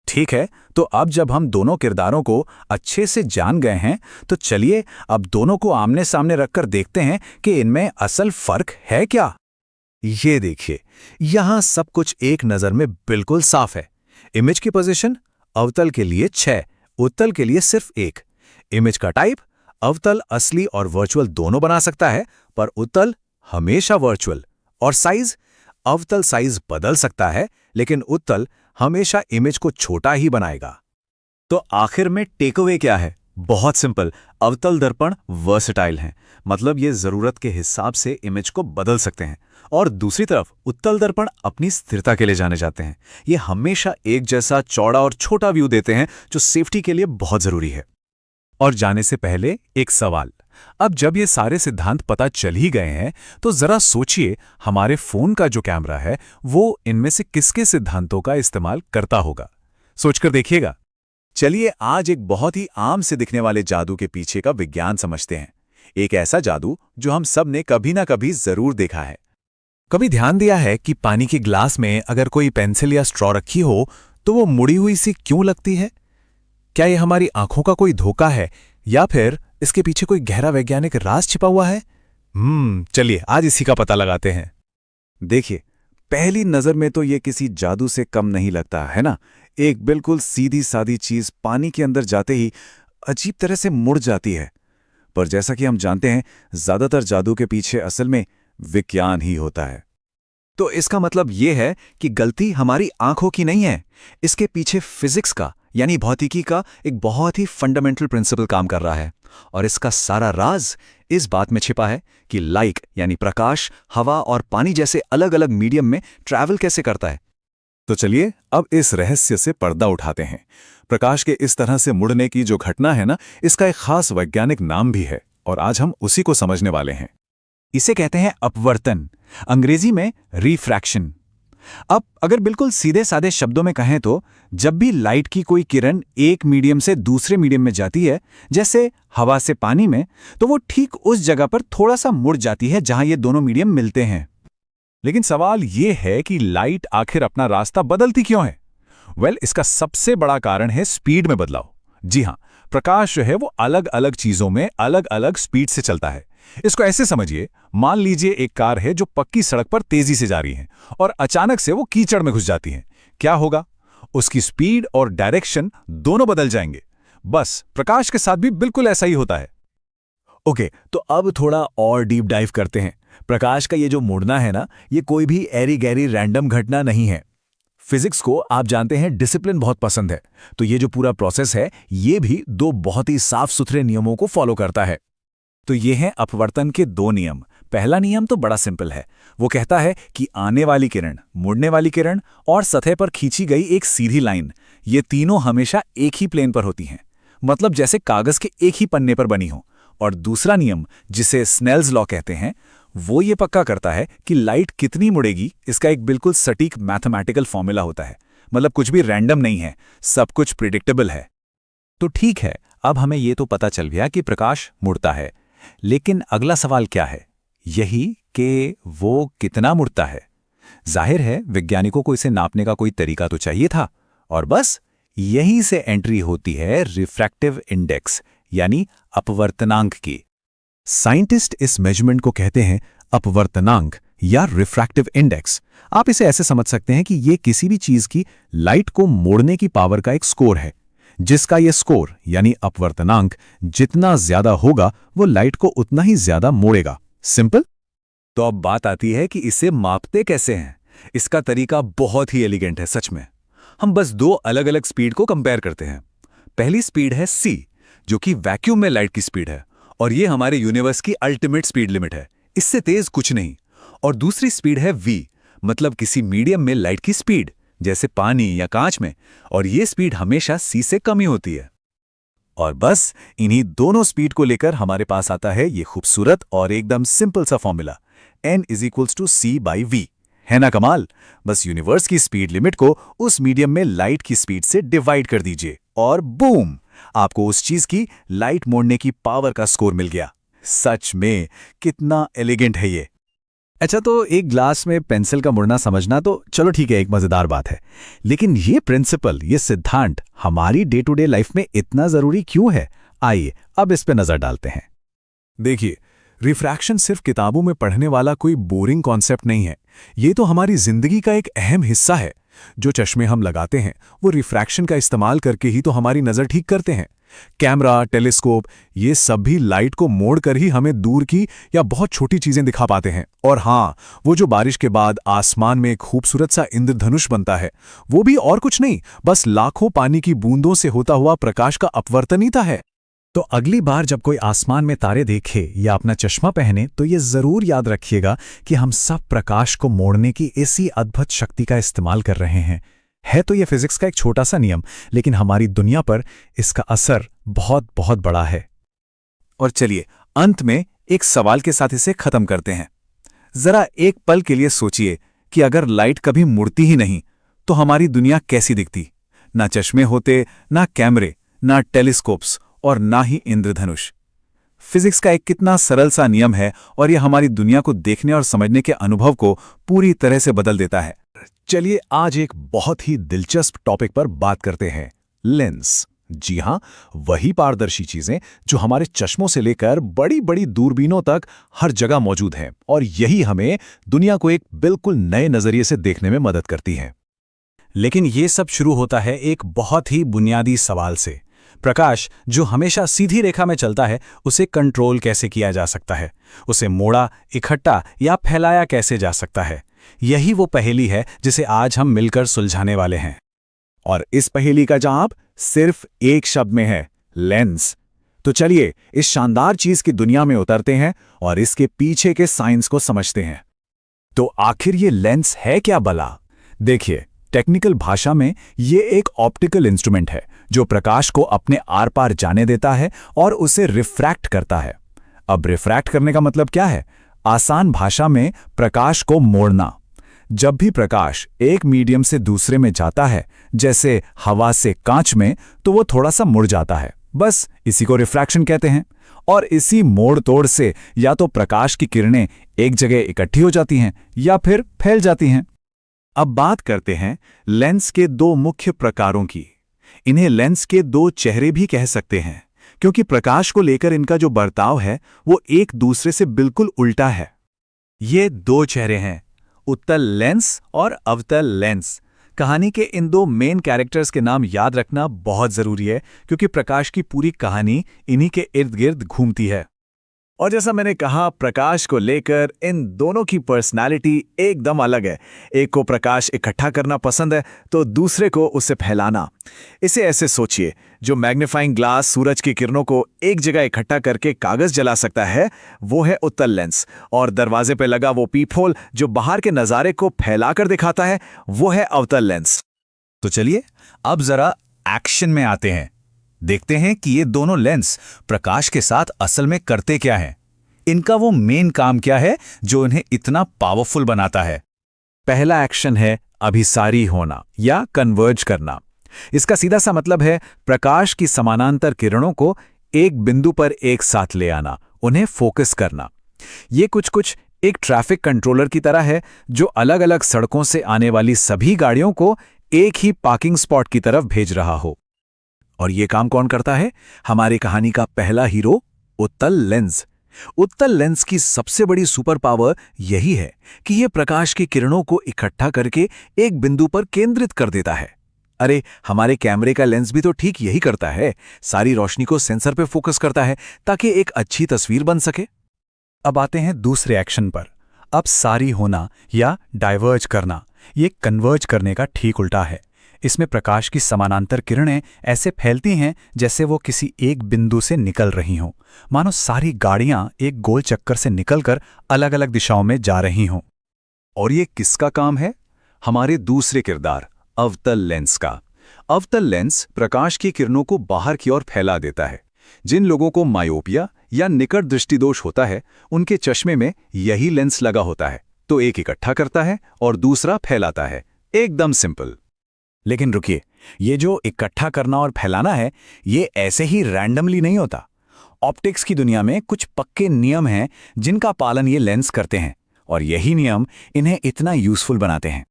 ठीक है, तो अब जब हम दोनों किरदारों को अच्छे से जान गए हैं, तो चलिए अब दोनों को आमने सामने रखकर देखते हैं कि इनमें असल फर्क है क्या। ये देखिए, यहां सब कुछ एक नजर में बिल्कुल साफ है। इमेज की पोजीशन अवतल के लिए 6, उत्तल के लिए सिर्फ 1। इमेज का टाइप अवतल असली और वर्चुअल दोनों बना सकता है, पर उत्तल हमेशा वर्चुअल। और साइज अवतल साइज बदल सकता है, लेकिन उत्तल हमेशा इमेज को छोटा ही बनाएगा। तो आखिर में टेकअवे क्या है? बहुत सिंपल, अवतल दर्पण वर्सेटाइल हैं, मतलब ये जरूरत के हिसाब से इमेज को बदल सकते हैं। और दूसरी तरफ उत्तल दर्पण अपनी स्थिरता के लिए जाने जाते हैं। ये हमेशा एक जैसा चौड़ा और छोटा व्यू देते हैं, जो सेफ्टी के लिए बहुत जरूरी है। और जाने से पहले एक सवाल, अब जब ये सारे सिद्धांत पता चल ही गए हैं, तो जरा सोचिए हमारे फोन का जो कैमरा है वो इनमें से किसके सिद्धांतों का इस्तेमाल करता होगा? सोचकर देखिएगा। चलिए आज एक बहुत ही आम से दिखने वाले जादू के पीछे का विज्ञान समझते हैं। एक ऐसा जादू जो हम सब ने कभी ना कभी जरूर देखा है। कभी ध्यान दिया है कि पानी के ग्लास में अगर कोई पेंसिल या स्ट्रॉ रखी हो तो वो मुड़ी हुई सी क्यों लगती है? क्या ये हमारी आंखों का कोई धोखा है, या फिर इसके पीछे कोई गहरा वैज्ञानिक राज छिपा हुआ है? चलिए आज इसी का पता लगाते हैं। देखिए, पहली नजर में तो ये किसी जादू से कम नहीं लगता है ना। एक बिल्कुल सीधी सादी चीज पानी के अंदर जाते ही अजीब तरह से मुड़ जाती है। पर जैसा कि हम जानते हैं, ज्यादातर जादू के पीछे असल में विज्ञान ही होता है। तो इसका मतलब ये है कि गलती हमारी आंखों की नहीं है, इसके पीछे फिजिक्स का यानी भौतिकी का एक बहुत ही फंडामेंटल प्रिंसिपल काम कर रहा है। और इसका सारा राज इस बात में छिपा है कि लाइट यानी प्रकाश हवा और पानी जैसे अलग अलग मीडियम में ट्रैवल कैसे करता है। तो चलिए अब इस रहस्य से पर्दा उठाते हैं। प्रकाश के इस तरह से मुड़ने की जो घटना है ना, इसका एक खास वैज्ञानिक नाम भी है, और आज हम उसी को समझने वाले हैं। इसे कहते हैं अपवर्तन, अंग्रेजी में रिफ्रैक्शन। अब अगर बिल्कुल सीधे साधे शब्दों में कहें तो जब भी लाइट की कोई किरण एक मीडियम से दूसरे मीडियम में जाती है, जैसे हवा से पानी में, तो वो ठीक उस जगह पर थोड़ा सा मुड़ जाती है जहां ये दोनों मीडियम मिलते हैं। लेकिन सवाल ये है कि लाइट आखिर अपना रास्ता बदलती क्यों है? इसका सबसे बड़ा कारण है स्पीड में बदलाव। जी हां, प्रकाश जो है वो अलग अलग चीजों में अलग अलग स्पीड से चलता है। इसको ऐसे समझिए, मान लीजिए एक कार है जो पक्की सड़क पर तेजी से जा रही है और अचानक से वो कीचड़ में घुस जाती है। क्या होगा? उसकी स्पीड और डायरेक्शन दोनों बदल जाएंगे। बस प्रकाश के साथ भी बिल्कुल ऐसा ही होता है। ओके, तो अब थोड़ा और डीप डाइव करते हैं। प्रकाश का ये जो मुड़ना है ना, ये कोई भी एरी गैरी रैंडम घटना नहीं है। फिजिक्स को आप जानते हैं डिसिप्लिन बहुत पसंद है, तो ये जो पूरा प्रोसेस है ये भी 2 बहुत ही साफ सुथरे नियमों को फॉलो करता है। तो ये हैं अपवर्तन के 2 नियम। पहला नियम तो बड़ा सिंपल है, वो कहता है कि आने वाली किरण, मुड़ने वाली किरण और सतह पर खींची गई एक सीधी लाइन, ये तीनों हमेशा एक ही प्लेन पर होती हैं, मतलब जैसे कागज के एक ही पन्ने पर बनी हो। और दूसरा नियम, जिसे स्नेल्स लॉ कहते हैं, वो ये पक्का करता है कि लाइट कितनी मुड़ेगी, इसका एक बिल्कुल सटीक मैथमेटिकल फॉर्मूला होता है। मतलब कुछ भी रैंडम नहीं है, सब कुछ प्रिडिक्टेबल है। तो ठीक है, अब हमें ये तो पता चल गया कि प्रकाश मुड़ता है, लेकिन अगला सवाल क्या है? यही कि वो कितना मुड़ता है। जाहिर है वैज्ञानिकों को इसे नापने का कोई तरीका तो चाहिए था, और बस यहीं से एंट्री होती है रिफ्रैक्टिव इंडेक्स यानी अपवर्तनांक की। साइंटिस्ट इस मेजरमेंट को कहते हैं अपवर्तनांक या रिफ्रैक्टिव इंडेक्स। आप इसे ऐसे समझ सकते हैं कि ये किसी भी चीज की लाइट को मोड़ने की पावर का एक स्कोर है, जिसका ये स्कोर यानी अपवर्तनांक जितना ज्यादा होगा वो लाइट को उतना ही ज्यादा मोड़ेगा। सिंपल। तो अब बात आती है कि इसे मापते कैसे हैं। इसका तरीका बहुत ही एलिगेंट है सच में। हम बस दो अलग अलग स्पीड को कंपेयर करते हैं। पहली स्पीड है c, जो कि वैक्यूम में लाइट की स्पीड है, और ये हमारे यूनिवर्स की अल्टीमेट स्पीड लिमिट है, इससे तेज कुछ नहीं। और दूसरी स्पीड है v, मतलब किसी मीडियम में लाइट की स्पीड, जैसे पानी या कांच में, और ये स्पीड हमेशा c से कम ही होती है। और बस इन्हीं दोनों स्पीड को लेकर हमारे पास आता है ये खूबसूरत और एकदम सिंपल सा फॉर्मूला n = c/v। है ना कमाल? बस यूनिवर्स की स्पीड लिमिट को उस मीडियम में लाइट की स्पीड से डिवाइड कर दीजिए और बूम, आपको उस चीज की लाइट मोड़ने की पावर का स्कोर मिल गया। सच में कितना एलिगेंट है ये। अच्छा, तो एक ग्लास में पेंसिल का मुड़ना समझना तो चलो ठीक है, एक मजेदार बात है, लेकिन ये प्रिंसिपल, ये सिद्धांत हमारी डे टू डे लाइफ में इतना जरूरी क्यों है? आइए अब इस पे नजर डालते हैं। देखिए, रिफ्रैक्शन सिर्फ किताबों में पढ़ने वाला कोई बोरिंग कॉन्सेप्ट नहीं है, ये तो हमारी जिंदगी का एक अहम हिस्सा है। जो चश्मे हम लगाते हैं वो रिफ्रैक्शन का इस्तेमाल करके ही तो हमारी नज़र ठीक करते हैं। कैमरा, टेलीस्कोप, ये सब भी लाइट को मोड़कर ही हमें दूर की या बहुत छोटी चीजें दिखा पाते हैं। और हाँ, वो जो बारिश के बाद आसमान में एक खूबसूरत सा इंद्रधनुष बनता है, वो भी और कुछ नहीं, बस लाखों पानी की बूंदों से होता हुआ प्रकाश का अपवर्तन ही है। तो अगली बार जब कोई आसमान में तारे देखे या अपना चश्मा पहने तो ये जरूर याद रखिएगा कि हम सब प्रकाश को मोड़ने की इसी अद्भुत शक्ति का इस्तेमाल कर रहे हैं। है तो ये फिजिक्स का एक छोटा सा नियम, लेकिन हमारी दुनिया पर इसका असर बहुत बहुत बड़ा है। और चलिए अंत में एक सवाल के साथ इसे खत्म करते हैं। जरा एक पल के लिए सोचिए कि अगर लाइट कभी मुड़ती ही नहीं तो हमारी दुनिया कैसी दिखती? ना चश्मे होते, ना कैमरे, ना टेलीस्कोप्स और ना ही इंद्रधनुष। फिजिक्स का एक कितना सरल सा नियम है और यह हमारी दुनिया को देखने और समझने के अनुभव को पूरी तरह से बदल देता है। चलिए आज एक बहुत ही दिलचस्प टॉपिक पर बात करते हैं, लेंस। जी हां, वही पारदर्शी चीजें जो हमारे चश्मों से लेकर बड़ी बड़ी दूरबीनों तक हर जगह मौजूद हैं, और यही हमें दुनिया को एक बिल्कुल नए नजरिए से देखने में मदद करती हैं। लेकिन ये सब शुरू होता है एक बहुत ही बुनियादी सवाल से। प्रकाश जो हमेशा सीधी रेखा में चलता है, उसे कंट्रोल कैसे किया जा सकता है? उसे मोड़ा, इकट्ठा या फैलाया कैसे जा सकता है? यही वो पहेली है जिसे आज हम मिलकर सुलझाने वाले हैं। और इस पहेली का जवाब सिर्फ एक शब्द में है, लेंस। तो चलिए इस शानदार चीज की दुनिया में उतरते हैं और इसके पीछे के साइंस को समझते हैं। तो आखिर ये लेंस है क्या भला? देखिए, टेक्निकल भाषा में ये एक ऑप्टिकल इंस्ट्रूमेंट है जो प्रकाश को अपने आर पार जाने देता है और उसे रिफ्रैक्ट करता है। अब रिफ्रैक्ट करने का मतलब क्या है? आसान भाषा में प्रकाश को मोड़ना। जब भी प्रकाश एक मीडियम से दूसरे में जाता है, जैसे हवा से कांच में, तो वो थोड़ा सा मुड़ जाता है। बस इसी को रिफ्रैक्शन कहते हैं। और इसी मोड़ तोड़ से या तो प्रकाश की किरणें एक जगह इकट्ठी हो जाती हैं या फिर फैल जाती हैं। अब बात करते हैं लेंस के दो मुख्य प्रकारों की। इन्हें लेंस के दो चेहरे भी कह सकते हैं, क्योंकि प्रकाश को लेकर इनका जो बर्ताव है वो एक दूसरे से बिल्कुल उल्टा है। ये दो चेहरे हैं, उत्तल लेंस और अवतल लेंस। कहानी के इन दो मेन कैरेक्टर्स के नाम याद रखना बहुत जरूरी है, क्योंकि प्रकाश की पूरी कहानी इन्हीं के इर्द गिर्द घूमती है। और जैसा मैंने कहा, प्रकाश को लेकर इन दोनों की पर्सनालिटी एकदम अलग है। एक को प्रकाश इकट्ठा करना पसंद है तो दूसरे को उसे फैलाना। इसे ऐसे सोचिए, जो मैग्नीफाइंग ग्लास सूरज की किरणों को एक जगह इकट्ठा करके कागज जला सकता है, वो है उत्तल लेंस, और दरवाजे पे लगा वो पीपहोल जो बाहर के नज़ारे को फैलाकर दिखाता है, वो है अवतल लेंस। तो चलिए अब जरा एक्शन में आते हैं। देखते हैं कि ये दोनों लेंस प्रकाश के साथ असल में करते क्या हैं। इनका वो मेन काम क्या है जो इन्हें इतना पावरफुल बनाता है? पहला एक्शन है अभिसारी होना या कन्वर्ज करना। इसका सीधा सा मतलब है प्रकाश की समानांतर किरणों को एक बिंदु पर एक साथ ले आना, उन्हें फोकस करना। ये कुछ एक ट्रैफिक कंट्रोलर की तरह है जो अलग अलग सड़कों से आने वाली सभी गाड़ियों को एक ही पार्किंग स्पॉट की तरफ भेज रहा हो। और ये काम कौन करता है? हमारी कहानी का पहला हीरो, उत्तल लेंस। उत्तल लेंस की सबसे बड़ी सुपर पावर यही है कि यह प्रकाश की किरणों को इकट्ठा करके एक बिंदु पर केंद्रित कर देता है। अरे, हमारे कैमरे का लेंस भी तो ठीक यही करता है, सारी रोशनी को सेंसर पे फोकस करता है ताकि एक अच्छी तस्वीर बन सके। अब आते हैं दूसरे एक्शन पर। अब सारी होना या डाइवर्ज करना, ये कन्वर्ज करने का ठीक उल्टा है। इसमें प्रकाश की समानांतर किरणें ऐसे फैलती हैं जैसे वो किसी एक बिंदु से निकल रही हों, मानो सारी गाड़ियां एक गोल चक्कर से निकलकर अलग अलग दिशाओं में जा रही हों। और ये किसका काम है? हमारे दूसरे किरदार अवतल लेंस का। अवतल लेंस प्रकाश की किरणों को बाहर की ओर फैला देता है। जिन लोगों को मायोपिया या निकट दृष्टिदोष होता है, उनके चश्मे में यही लेंस लगा होता है, तो एक इकट्ठा करता है और दूसरा फैलाता है। एकदम सिंपल। लेकिन रुकिए, ये जो इकट्ठा करना और फैलाना है, ये ऐसे ही रैंडमली नहीं होता। ऑप्टिक्स की दुनिया में कुछ पक्के नियम हैं जिनका पालन ये लेंस करते हैं, और यही नियम इन्हें इतना यूजफुल बनाते हैं।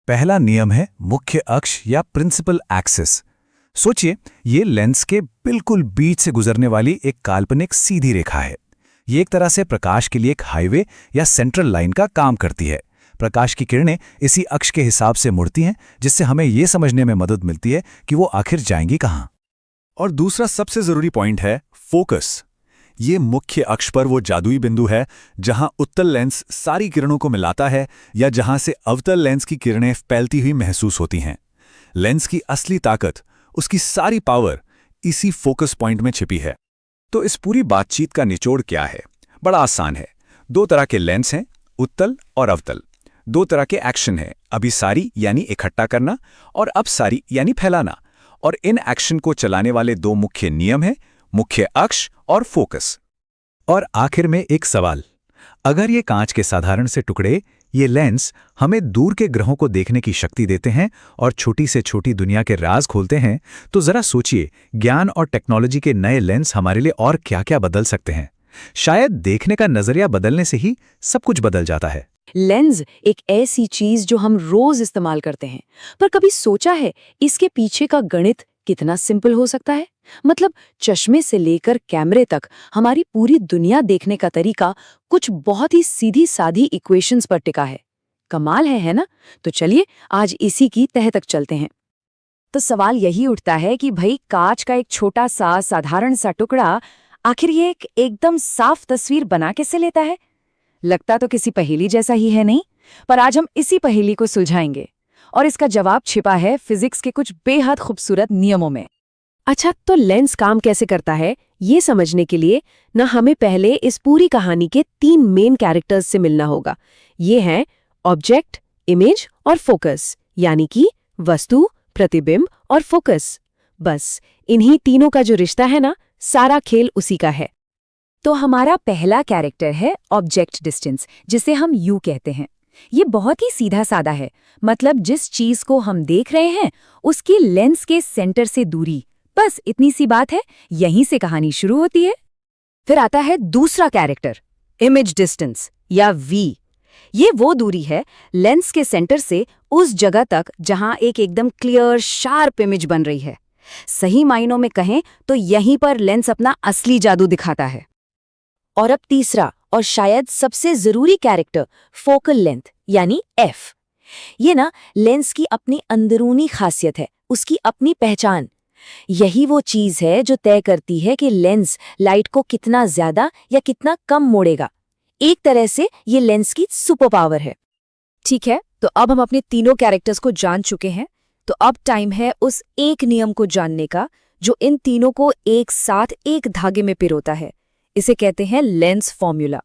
पहला नियम है मुख्य अक्ष या प्रिंसिपल एक्सिस। सोचिए, ये लेंस के बिल्कुल बीच से गुजरने वाली एक काल्पनिक सीधी रेखा है। ये एक तरह से प्रकाश के लिए एक हाईवे या सेंट्रल लाइन का काम करती है। प्रकाश की किरणें इसी अक्ष के हिसाब से मुड़ती हैं, जिससे हमें यह समझने में मदद मिलती है कि वो आखिर जाएंगी कहाँ। और दूसरा सबसे जरूरी पॉइंट है फोकस। ये मुख्य अक्ष पर वो जादुई बिंदु है जहां उत्तल लेंस सारी किरणों को मिलाता है या जहां से अवतल लेंस की किरणें फैलती हुई महसूस होती हैं। लेंस की असली ताकत, उसकी सारी पावर इसी फोकस पॉइंट में छिपी है। तो इस पूरी बातचीत का निचोड़ क्या है? बड़ा आसान है। दो तरह के लेंस हैं, उत्तल और अवतल। दो तरह के एक्शन हैं, अभिसारी यानी इकट्ठा करना और अपसारी यानी फैलाना। और इन एक्शन को चलाने वाले दो मुख्य नियम हैं, मुख्य अक्ष और फोकस। और आखिर में एक सवाल, अगर ये कांच के साधारण से टुकड़े, ये लेंस हमें दूर के ग्रहों को देखने की शक्ति देते हैं और छोटी से छोटी दुनिया के राज खोलते हैं, तो जरा सोचिए, ज्ञान और टेक्नोलॉजी के नए लेंस हमारे लिए और क्या-क्या बदल सकते हैं। शायद देखने का नजरिया बदलने से ही सब कुछ बदल जाता है। लेंस एक ऐसी चीज जो हम रोज इस्तेमाल करते हैं, पर कभी सोचा है इसके पीछे का गणित कितना सिंपल हो सकता है? मतलब चश्मे से लेकर कैमरे तक हमारी पूरी दुनिया देखने का तरीका कुछ बहुत ही सीधी सादी इक्वेशंस पर टिका है। कमाल है ना? तो चलिए आज इसी की तह तक चलते हैं। तो सवाल यही उठता है कि भाई, कांच का एक छोटा सा साधारण सा टुकड़ा आखिर ये एक एकदम साफ तस्वीर बना कैसे लेता है? लगता तो किसी पहेली जैसा ही है, नहीं? पर आज हम इसी पहेली को सुलझाएंगे और इसका जवाब छिपा है फिजिक्स के कुछ बेहद खूबसूरत नियमों में। अच्छा, तो लेंस काम कैसे करता है, ये समझने के लिए ना हमें पहले इस पूरी कहानी के 3 मेन कैरेक्टर्स से मिलना होगा। ये हैं ऑब्जेक्ट, इमेज और फोकस, यानी कि वस्तु, प्रतिबिंब और फोकस। बस इन्हीं तीनों का जो रिश्ता है ना, सारा खेल उसी का है। तो हमारा पहला कैरेक्टर है ऑब्जेक्ट डिस्टेंस, जिसे हम यू कहते हैं। ये बहुत ही सीधा सादा है, मतलब जिस चीज को हम देख रहे हैं उसकी लेंस के सेंटर से दूरी, बस इतनी सी बात है। यहीं से कहानी शुरू होती है। फिर आता है दूसरा कैरेक्टर, इमेज डिस्टेंस या वी। ये वो दूरी है लेंस के सेंटर से उस जगह तक जहां एक एकदम क्लियर शार्प इमेज बन रही है। सही मायनों में कहें तो यहीं पर लेंस अपना असली जादू दिखाता है। और अब तीसरा और शायद सबसे जरूरी कैरेक्टर, फोकल लेंथ यानी एफ। ये ना लेंस की अपनी अंदरूनी खासियत है, उसकी अपनी पहचान। यही वो चीज है जो तय करती है कि लेंस लाइट को कितना ज्यादा या कितना कम मोड़ेगा। एक तरह से ये लेंस की सुपर पावर है। ठीक है, तो अब हम अपने तीनों कैरेक्टर्स को जान चुके हैं, तो अब टाइम है उस एक नियम को जानने का जो इन तीनों को एक साथ एक धागे में पिरोता है। इसे कहते हैं लेंस फॉर्मूला।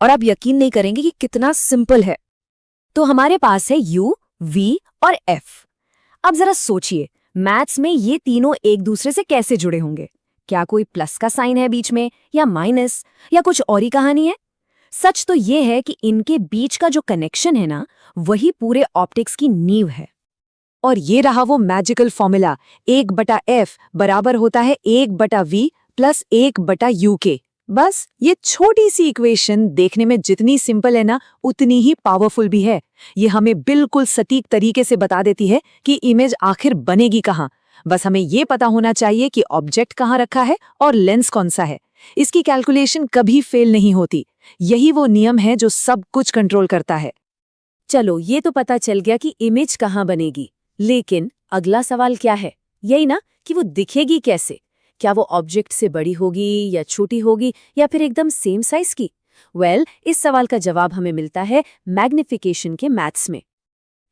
और आप यकीन नहीं करेंगे कि कितना सिंपल है। तो हमारे पास है यू, वी और एफ। अब जरा सोचिए, मैथ्स में ये तीनों एक दूसरे से कैसे जुड़े होंगे? क्या कोई प्लस का साइन है बीच में, या माइनस, या कुछ और ही कहानी है? सच तो ये है कि इनके बीच का जो कनेक्शन है ना, वही पूरे ऑप्टिक्स की नींव है। और ये रहा वो मैजिकल फॉर्मूला, 1/f बराबर होता है 1/v प्लस 1/u के। बस ये छोटी सी इक्वेशन देखने में जितनी सिंपल है ना, उतनी ही पावरफुल भी है। ये हमें बिल्कुल सटीक तरीके से बता देती है कि इमेज आखिर बनेगी कहाँ। बस हमें ये पता होना चाहिए कि ऑब्जेक्ट कहाँ रखा है और लेंस कौन सा है। इसकी कैलकुलेशन कभी फेल नहीं होती। यही वो नियम है जो सब कुछ कंट्रोल करता है। चलो, ये तो पता चल गया कि इमेज कहाँ बनेगी, लेकिन अगला सवाल क्या है? यही ना कि वो दिखेगी कैसे? क्या वो ऑब्जेक्ट से बड़ी होगी या छोटी होगी, या फिर एकदम सेम साइज की? इस सवाल का जवाब हमें मिलता है मैग्निफिकेशन के मैथ्स में।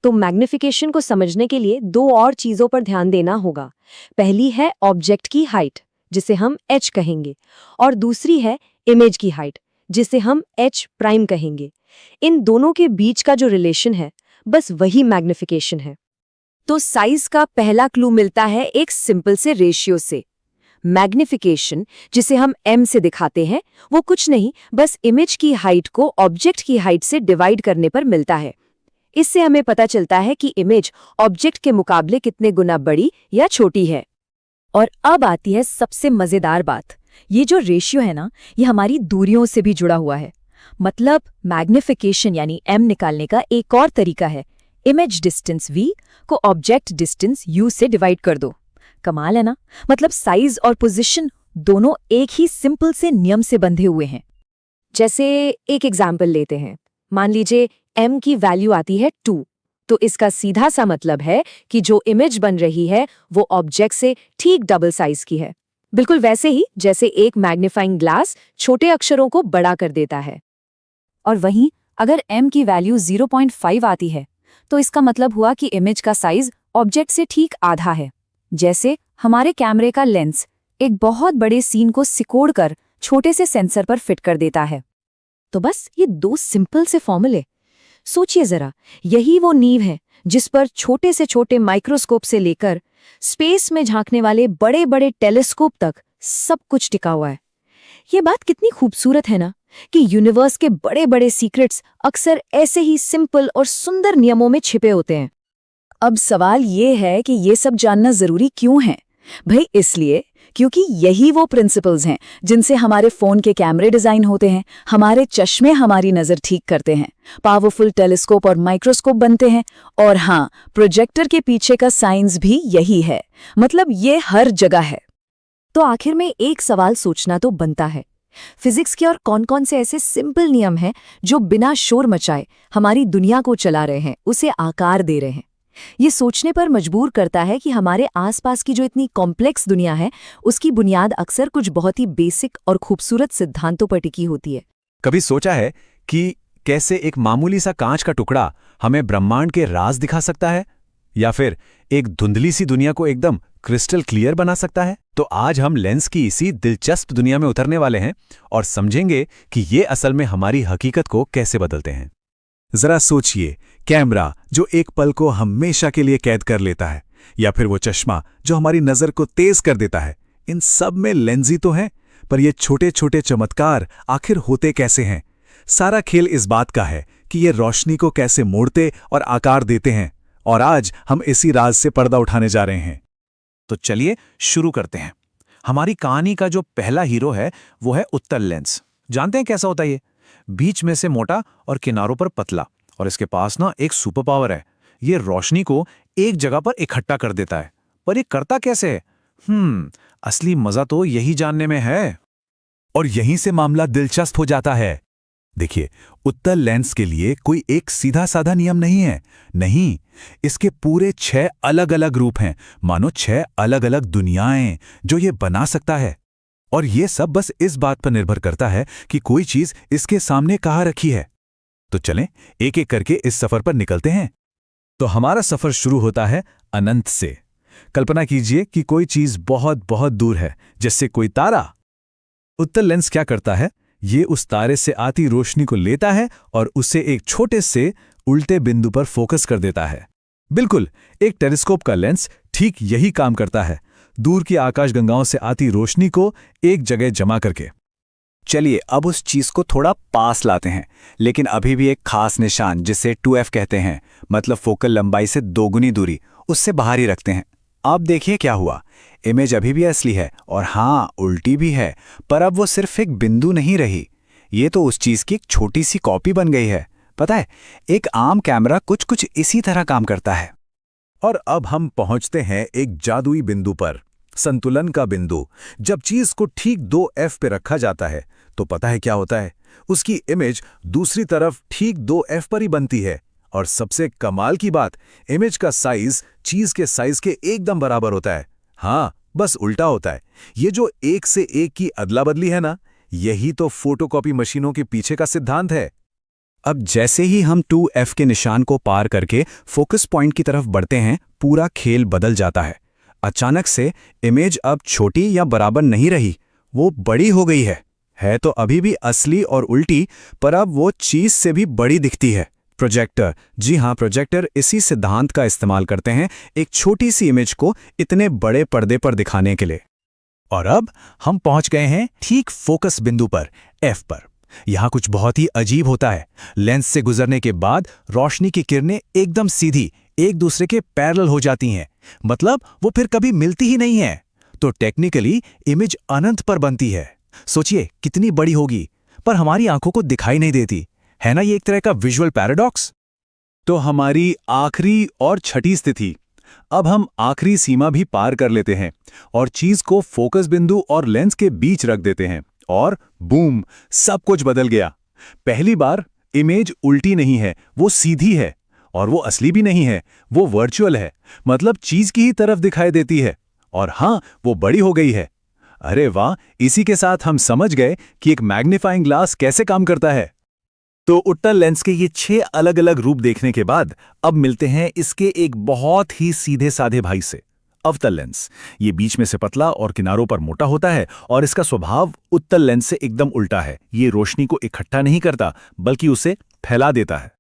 तो मैग्निफिकेशन को समझने के लिए दो और चीजों पर ध्यान देना होगा। पहली है ऑब्जेक्ट की हाइट, जिसे हम h कहेंगे, और दूसरी है इमेज की हाइट, जिसे हम h प्राइम कहेंगे। इन दोनों के बीच का जो रिलेशन है, बस वही मैग्निफिकेशन है। तो साइज का पहला क्लू मिलता है एक सिंपल से रेशियो से। मैग्निफिकेशन, जिसे हम m से दिखाते हैं, वो कुछ नहीं, बस इमेज की हाइट को ऑब्जेक्ट की हाइट से डिवाइड करने पर मिलता है। इससे हमें पता चलता है कि इमेज ऑब्जेक्ट के मुकाबले कितने गुना बड़ी या छोटी है। और अब आती है सबसे मजेदार बात। ये जो रेशियो है ना, ये हमारी दूरियों से भी जुड़ा हुआ है। मतलब मैग्निफिकेशन यानी m निकालने का एक और तरीका है, इमेज डिस्टेंस v को ऑब्जेक्ट डिस्टेंस u से डिवाइड कर दो। कमाल है ना? मतलब साइज और पोजीशन दोनों एक ही सिंपल से नियम से बंधे हुए हैं। जैसे एक एग्जाम्पल लेते हैं। मान लीजिए m की वैल्यू आती है 2, तो इसका सीधा सा मतलब है कि जो इमेज बन रही है वो ऑब्जेक्ट से ठीक डबल साइज की है। बिल्कुल वैसे ही जैसे एक मैग्नीफाइंग ग्लास छोटे अक्षरों को बड़ा कर देता है। और वहीं अगर m की वैल्यू 0.5 आती है, तो इसका मतलब हुआ कि इमेज का साइज ऑब्जेक्ट से ठीक आधा है। जैसे हमारे कैमरे का लेंस एक बहुत बड़े सीन को सिकोड़कर छोटे से सेंसर पर फिट कर देता है। तो बस ये दो सिंपल से फॉर्मूले, सोचिए जरा, यही वो नींव है जिस पर छोटे से छोटे माइक्रोस्कोप से लेकर स्पेस में झांकने वाले बड़े बड़े टेलीस्कोप तक सब कुछ टिका हुआ है। ये बात कितनी खूबसूरत है ना, कि यूनिवर्स के बड़े बड़े सीक्रेट्स अक्सर ऐसे ही सिंपल और सुंदर नियमों में छिपे होते हैं। अब सवाल ये है कि ये सब जानना जरूरी क्यों है? भाई इसलिए क्योंकि यही वो प्रिंसिपल्स हैं जिनसे हमारे फोन के कैमरे डिजाइन होते हैं, हमारे चश्मे हमारी नजर ठीक करते हैं, पावरफुल टेलीस्कोप और माइक्रोस्कोप बनते हैं, और हाँ, प्रोजेक्टर के पीछे का साइंस भी यही है। मतलब ये हर जगह है। तो आखिर में एक सवाल सोचना तो बनता है, फिजिक्स के और कौन कौन से ऐसे सिंपल नियम हैं जो बिना शोर मचाए हमारी दुनिया को चला रहे हैं, उसे आकार दे रहे हैं। ये सोचने पर मजबूर करता है कि हमारे आसपास की जो इतनी कॉम्प्लेक्स दुनिया है, उसकी बुनियाद अक्सर कुछ बहुत ही बेसिक और खूबसूरत सिद्धांतों पर टिकी होती है। कभी सोचा है कि कैसे एक मामूली सा कांच का टुकड़ा हमें ब्रह्मांड के राज दिखा सकता है, या फिर एक धुंधली सी दुनिया को एकदम क्रिस्टल क्लियर बना सकता है? तो आज हम लेंस की इसी दिलचस्प दुनिया में उतरने वाले हैं और समझेंगे कि ये असल में हमारी हकीकत को कैसे बदलते हैं। जरा सोचिए, कैमरा जो एक पल को हमेशा के लिए कैद कर लेता है, या फिर वो चश्मा जो हमारी नजर को तेज कर देता है, इन सब में लेंस ही तो हैं। पर ये छोटे छोटे चमत्कार आखिर होते कैसे हैं? सारा खेल इस बात का है कि ये रोशनी को कैसे मोड़ते और आकार देते हैं, और आज हम इसी राज से पर्दा उठाने जा रहे हैं। तो चलिए शुरू करते हैं। हमारी कहानी का जो पहला हीरो है वो है उत्तल लेंस। जानते हैं कैसा होता है ये? बीच में से मोटा और किनारों पर पतला, और इसके पास ना एक सुपर पावर है। ये रोशनी को एक जगह पर इकट्ठा कर देता है। पर ये करता कैसे है? असली मजा तो यही जानने में है। और यहीं से मामला दिलचस्प हो जाता है। देखिए, उत्तल लेंस के लिए कोई एक सीधा साधा नियम नहीं है। नहीं, इसके पूरे 6 अलग अलग रूप हैं, मानो 6 अलग अलग दुनियाएं जो ये बना सकता है। और ये सब बस इस बात पर निर्भर करता है कि कोई चीज इसके सामने कहाँ रखी है। तो चलें एक एक करके इस सफर पर निकलते हैं। तो हमारा सफर शुरू होता है अनंत से। कल्पना कीजिए कि कोई चीज बहुत बहुत दूर है, जैसे कोई तारा। उत्तल लेंस क्या करता है? ये उस तारे से आती रोशनी को लेता है और उसे एक छोटे से उल्टे बिंदु पर फोकस कर देता है। बिल्कुल, एक टेलीस्कोप का लेंस ठीक यही काम करता है। दूर की आकाशगंगाओं से आती रोशनी को एक जगह जमा करके। चलिए अब उस चीज को थोड़ा पास लाते हैं, लेकिन अभी भी एक खास निशान जिसे 2f कहते हैं, मतलब फोकल लंबाई से दोगुनी दूरी, उससे बाहर ही रखते हैं। अब देखिए क्या हुआ। इमेज अभी भी असली है और हाँ उल्टी भी है, पर अब वो सिर्फ एक बिंदु नहीं रही, ये तो उस चीज की एक छोटी सी कॉपी बन गई है। पता है, एक आम कैमरा कुछ कुछ इसी तरह काम करता है। और अब हम पहुंचते हैं एक जादुई बिंदु पर, संतुलन का बिंदु। जब चीज को ठीक 2f पे रखा जाता है तो पता है क्या होता है, उसकी इमेज दूसरी तरफ ठीक 2f पर ही बनती है। और सबसे कमाल की बात, इमेज का साइज चीज के साइज के एकदम बराबर होता है। हाँ, बस उल्टा होता है। ये जो 1 से 1 की अदला बदली है ना, यही तो फोटोकॉपी मशीनों के पीछे का सिद्धांत है। अब जैसे ही हम 2f के निशान को पार करके फोकस पॉइंट की तरफ बढ़ते हैं, पूरा खेल बदल जाता है। अचानक से इमेज अब छोटी या बराबर नहीं रही, वो बड़ी हो गई है तो अभी भी असली और उल्टी, पर अब वो चीज से भी बड़ी दिखती है। प्रोजेक्टर, जी हाँ, प्रोजेक्टर इसी सिद्धांत का इस्तेमाल करते हैं एक छोटी सी इमेज को इतने बड़े पर्दे पर दिखाने के लिए। और अब हम पहुंच गए हैं ठीक फोकस बिंदु पर, F पर। यहां कुछ बहुत ही अजीब होता है। लेंस से गुजरने के बाद रोशनी की किरणें एकदम सीधी एक दूसरे के पैरेलल हो जाती हैं, मतलब वो फिर कभी मिलती ही नहीं है। तो टेक्निकली इमेज अनंत पर बनती है। सोचिए कितनी बड़ी होगी, पर हमारी आंखों को दिखाई नहीं देती, है ना ये एक तरह का विजुअल पैराडॉक्स। तो हमारी आखिरी और छठी स्थिति, अब हम आखिरी सीमा भी पार कर लेते हैं और चीज को फोकस बिंदु और लेंस के बीच रख देते हैं और बूम, सब कुछ बदल गया। पहली बार इमेज उल्टी नहीं है, वो सीधी है, और वो असली भी नहीं है, वो वर्चुअल है, मतलब चीज की ही तरफ दिखाई देती है। और हाँ, वो बड़ी हो गई है। अरे वाह, इसी के साथ हम समझ गए कि एक मैग्नीफाइंग ग्लास कैसे काम करता है। तो उत्तल लेंस के ये 6 अलग अलग रूप देखने के बाद अब मिलते हैं इसके एक बहुत ही सीधे साधे भाई से, अवतल लेंस। ये बीच में से पतला और किनारों पर मोटा होता है और इसका स्वभाव उत्तल लेंस से एकदम उल्टा है। ये रोशनी को इकट्ठा नहीं करता, बल्कि उसे फैला देता है।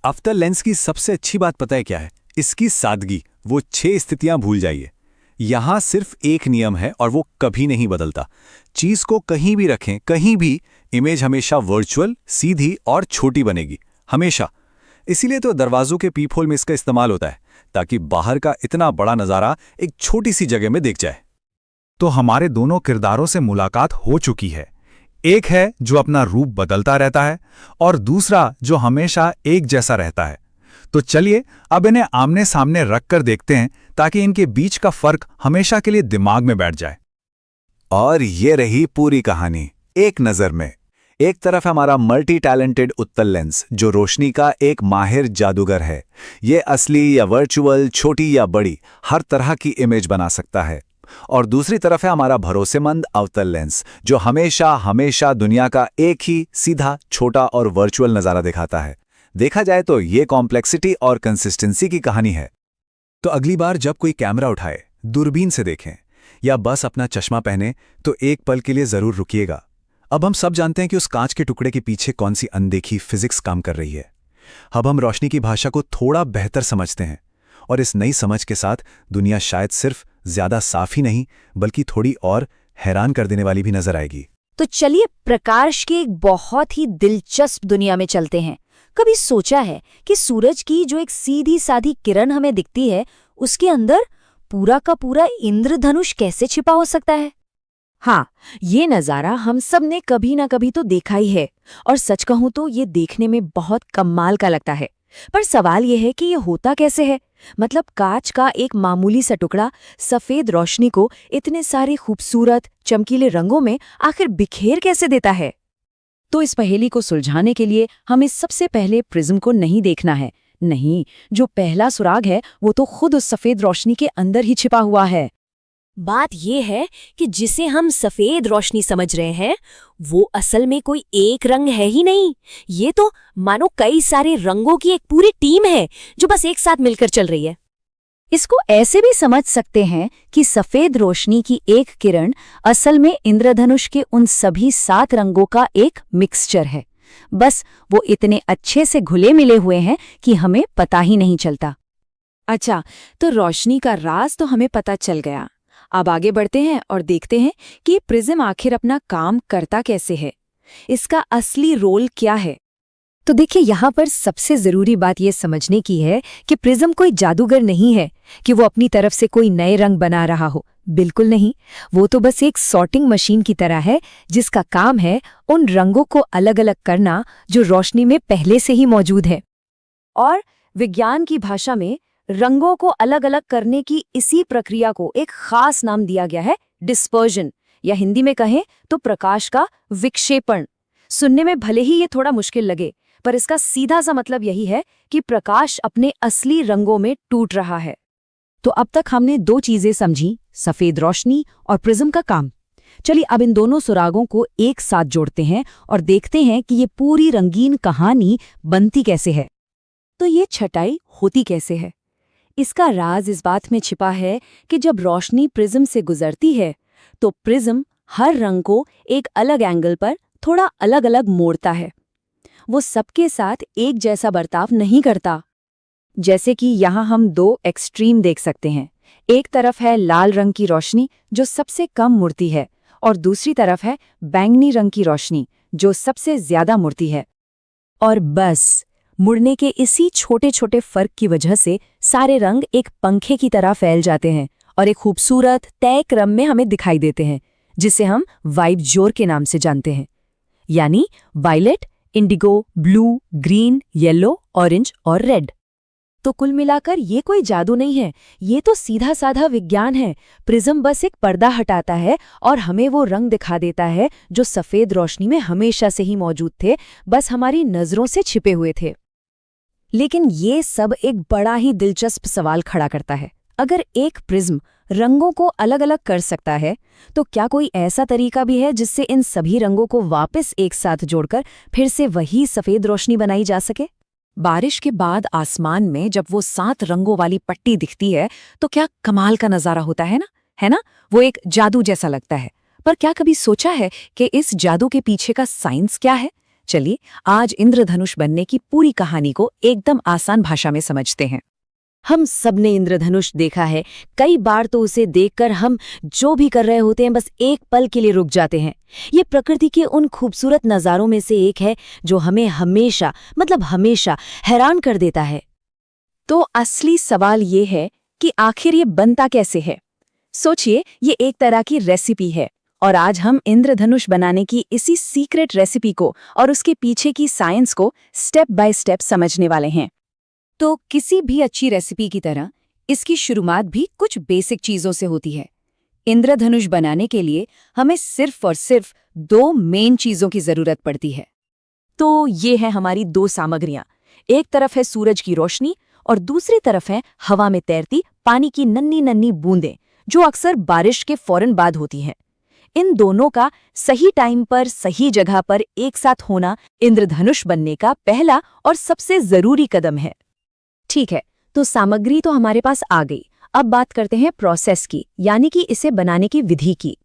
अवतल लेंस की सबसे अच्छी बात पता है क्या है? इसकी सादगी। वो 6 स्थितियां भूल जाइए। यहां सिर्फ एक नियम है और वो कभी नहीं बदलता। चीज को कहीं भी रखें, कहीं भी, इमेज हमेशा वर्चुअल, सीधी और छोटी बनेगी, हमेशा। इसीलिए तो दरवाजों के पीप होल में इसका इस्तेमाल होता है, ताकि बाहर का इतना बड़ा नजारा एक छोटी सी जगह में दिख जाए। तो हमारे दोनों किरदारों से मुलाकात हो चुकी है। एक है जो अपना रूप बदलता रहता है और दूसरा जो हमेशा एक जैसा रहता है। तो चलिए अब इन्हें आमने सामने रखकर देखते हैं, ताकि इनके बीच का फर्क हमेशा के लिए दिमाग में बैठ जाए। और ये रही पूरी कहानी एक नज़र में। एक तरफ हमारा मल्टी टैलेंटेड उत्तल लेंस, जो रोशनी का एक माहिर जादूगर है। ये असली या वर्चुअल, छोटी या बड़ी, हर तरह की इमेज बना सकता है। और दूसरी तरफ है हमारा भरोसेमंद अवतल लेंस, जो हमेशा हमेशा दुनिया का एक ही सीधा, छोटा और वर्चुअल नज़ारा दिखाता है। देखा जाए तो ये कॉम्प्लेक्सिटी और कंसिस्टेंसी की कहानी है। तो अगली बार जब कोई कैमरा उठाए, दूरबीन से देखें या बस अपना चश्मा पहने, तो एक पल के लिए जरूर रुकिएगा। अब हम सब जानते हैं कि उस कांच के टुकड़े के पीछे कौन सी अनदेखी फिजिक्स काम कर रही है। अब हम रोशनी की भाषा को थोड़ा बेहतर समझते हैं, और इस नई समझ के साथ दुनिया शायद सिर्फ ज्यादा साफ ही नहीं, बल्कि थोड़ी और हैरान कर देने वाली भी नजर आएगी। तो चलिए प्रकाश की एक बहुत ही दिलचस्प दुनिया में चलते हैं। कभी सोचा है कि सूरज की जो एक सीधी साधी किरण हमें दिखती है, उसके अंदर पूरा का पूरा इंद्रधनुष कैसे छिपा हो सकता है? हाँ, ये नज़ारा हम सब ने कभी ना कभी तो देखा ही है, और सच कहूं तो ये देखने में बहुत कमाल का लगता है। पर सवाल ये है कि ये होता कैसे है? मतलब कांच का एक मामूली सा टुकड़ा सफेद रोशनी को इतने सारे खूबसूरत चमकीले रंगों में आखिर बिखेर कैसे देता है? तो इस पहेली को सुलझाने के लिए हमें सबसे पहले प्रिज्म को नहीं देखना है। नहीं, जो पहला सुराग है वो तो खुद उस सफेद रोशनी के अंदर ही छिपा हुआ है। बात ये है कि जिसे हम सफेद रोशनी समझ रहे हैं, वो असल में कोई एक रंग है ही नहीं। ये तो मानो कई सारे रंगों की एक पूरी टीम है जो बस एक साथ मिलकर चल रही है। इसको ऐसे भी समझ सकते हैं कि सफेद रोशनी की एक किरण असल में इंद्रधनुष के उन सभी 7 रंगों का एक मिक्सचर है। बस वो इतने अच्छे से घुले मिले हुए हैं कि हमें पता ही नहीं चलता। अच्छा, तो रोशनी का राज तो हमें पता चल गया। अब आगे बढ़ते हैं और देखते हैं कि प्रिज्म आखिर अपना काम करता कैसे है, इसका असली रोल क्या है। तो देखिए, यहाँ पर सबसे जरूरी बात यह समझने की है कि प्रिज्म कोई जादूगर नहीं है कि वो अपनी तरफ से कोई नए रंग बना रहा हो। बिल्कुल नहीं, वो तो बस एक सॉर्टिंग मशीन की तरह है जिसका काम है उन रंगों को अलग अलग करना जो रोशनी में पहले से ही मौजूद है। और विज्ञान की भाषा में रंगों को अलग अलग करने की इसी प्रक्रिया को एक खास नाम दिया गया है, डिस्पर्जन, या हिंदी में कहें तो प्रकाश का विक्षेपण। सुनने में भले ही ये थोड़ा मुश्किल लगे, पर इसका सीधा सा मतलब यही है कि प्रकाश अपने असली रंगों में टूट रहा है। तो अब तक हमने दो चीजें समझी, सफेद रोशनी और प्रिज्म का काम। चलिए अब इन दोनों सुरागों को एक साथ जोड़ते हैं और देखते हैं कि ये पूरी रंगीन कहानी बनती कैसे है। तो ये छटाई होती कैसे है? इसका राज इस बात में छिपा है कि जब रोशनी प्रिज्म से गुजरती है तो प्रिज्म हर रंग को एक अलग एंगल पर थोड़ा अलग अलग मोड़ता है। वो सबके साथ एक जैसा बर्ताव नहीं करता। जैसे कि यहाँ हम दो एक्सट्रीम देख सकते हैं। एक तरफ है लाल रंग की रोशनी जो सबसे कम मुड़ती है, और दूसरी तरफ है बैंगनी रंग की रोशनी जो सबसे ज्यादा मुड़ती है। और बस मुड़ने के इसी छोटे छोटे फर्क की वजह से सारे रंग एक पंखे की तरह फैल जाते हैं और एक खूबसूरत तय क्रम में हमें दिखाई देते हैं, जिसे हम वाइब जोर के नाम से जानते हैं। यानी violet, indigo, blue, green, yellow, orange और रेड। तो कुल मिलाकर ये कोई जादू नहीं है, ये तो सीधा साधा विज्ञान है। प्रिज्म बस एक पर्दा हटाता है और हमें वो रंग दिखा देता है जो सफेद रोशनी में हमेशा से ही मौजूद थे, बस हमारी नजरों से छिपे हुए थे। लेकिन ये सब एक बड़ा ही दिलचस्प सवाल खड़ा करता है। अगर एक प्रिज्म रंगों को अलग अलग कर सकता है, तो क्या कोई ऐसा तरीका भी है जिससे इन सभी रंगों को वापस एक साथ जोड़कर फिर से वही सफेद रोशनी बनाई जा सके? बारिश के बाद आसमान में जब वो 7 रंगों वाली पट्टी दिखती है तो क्या कमाल का नजारा होता है ना? वो एक जादू जैसा लगता है। पर क्या कभी सोचा है कि इस जादू के पीछे का साइंस क्या है? चलिए आज इंद्रधनुष बनने की पूरी कहानी को एकदम आसान भाषा में समझते हैं। हम सबने इंद्रधनुष देखा है, कई बार तो उसे देखकर हम जो भी कर रहे होते हैं बस एक पल के लिए रुक जाते हैं। ये प्रकृति के उन खूबसूरत नज़ारों में से एक है जो हमें हमेशा हमेशा हैरान कर देता है। तो असली सवाल ये है कि आखिर ये बनता कैसे है? सोचिए, ये एक तरह की रेसिपी है और आज हम इंद्रधनुष बनाने की इसी सीक्रेट रेसिपी को और उसके पीछे की साइंस को स्टेप बाय स्टेप समझने वाले हैं। तो किसी भी अच्छी रेसिपी की तरह इसकी शुरुआत भी कुछ बेसिक चीजों से होती है। इंद्रधनुष बनाने के लिए हमें सिर्फ और सिर्फ 2 मेन चीजों की जरूरत पड़ती है। तो ये है हमारी 2 सामग्रियां। एक तरफ है सूरज की रोशनी और दूसरी तरफ है हवा में तैरती पानी की नन्ही नन्ही बूंदें, जो अक्सर बारिश के फौरन बाद होती हैं। इन दोनों का सही टाइम पर सही जगह पर एक साथ होना इंद्रधनुष बनने का पहला और सबसे जरूरी कदम है। ठीक है, तो सामग्री तो हमारे पास आ गई। अब बात करते हैं प्रोसेस की, यानी कि इसे बनाने की विधि की।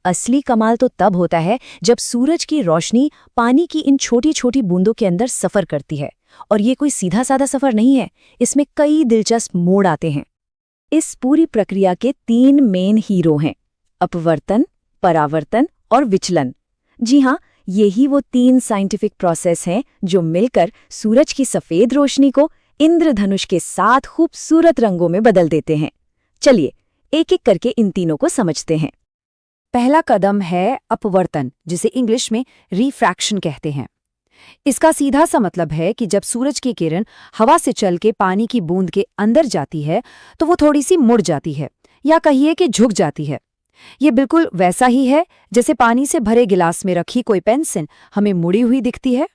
असली कमाल तो तब होता है जब सूरज की रोशनी पानी की इन छोटी छोटी बूंदों के अंदर सफर करती है। और ये कोई सीधा साधा सफर नहीं है, इसमें कई दिलचस्प मोड़ आते हैं। इस पूरी प्रक्रिया के 3 मेन हीरो हैं, अपवर्तन, परावर्तन और विचलन। जी हाँ, यही वो 3 साइंटिफिक प्रोसेस हैं जो मिलकर सूरज की सफेद रोशनी को इंद्रधनुष के 7 खूबसूरत रंगों में बदल देते हैं। चलिए एक एक करके इन तीनों को समझते हैं। पहला कदम है अपवर्तन, जिसे इंग्लिश में रिफ्रैक्शन कहते हैं। इसका सीधा सा मतलब है कि जब सूरज की किरण हवा से चल के पानी की बूंद के अंदर जाती है तो वो थोड़ी सी मुड़ जाती है, या कहिए कि झुक जाती है। ये बिल्कुल वैसा ही है जैसे पानी से भरे गिलास में रखी कोई पेंसिल हमें मुड़ी हुई दिखती है।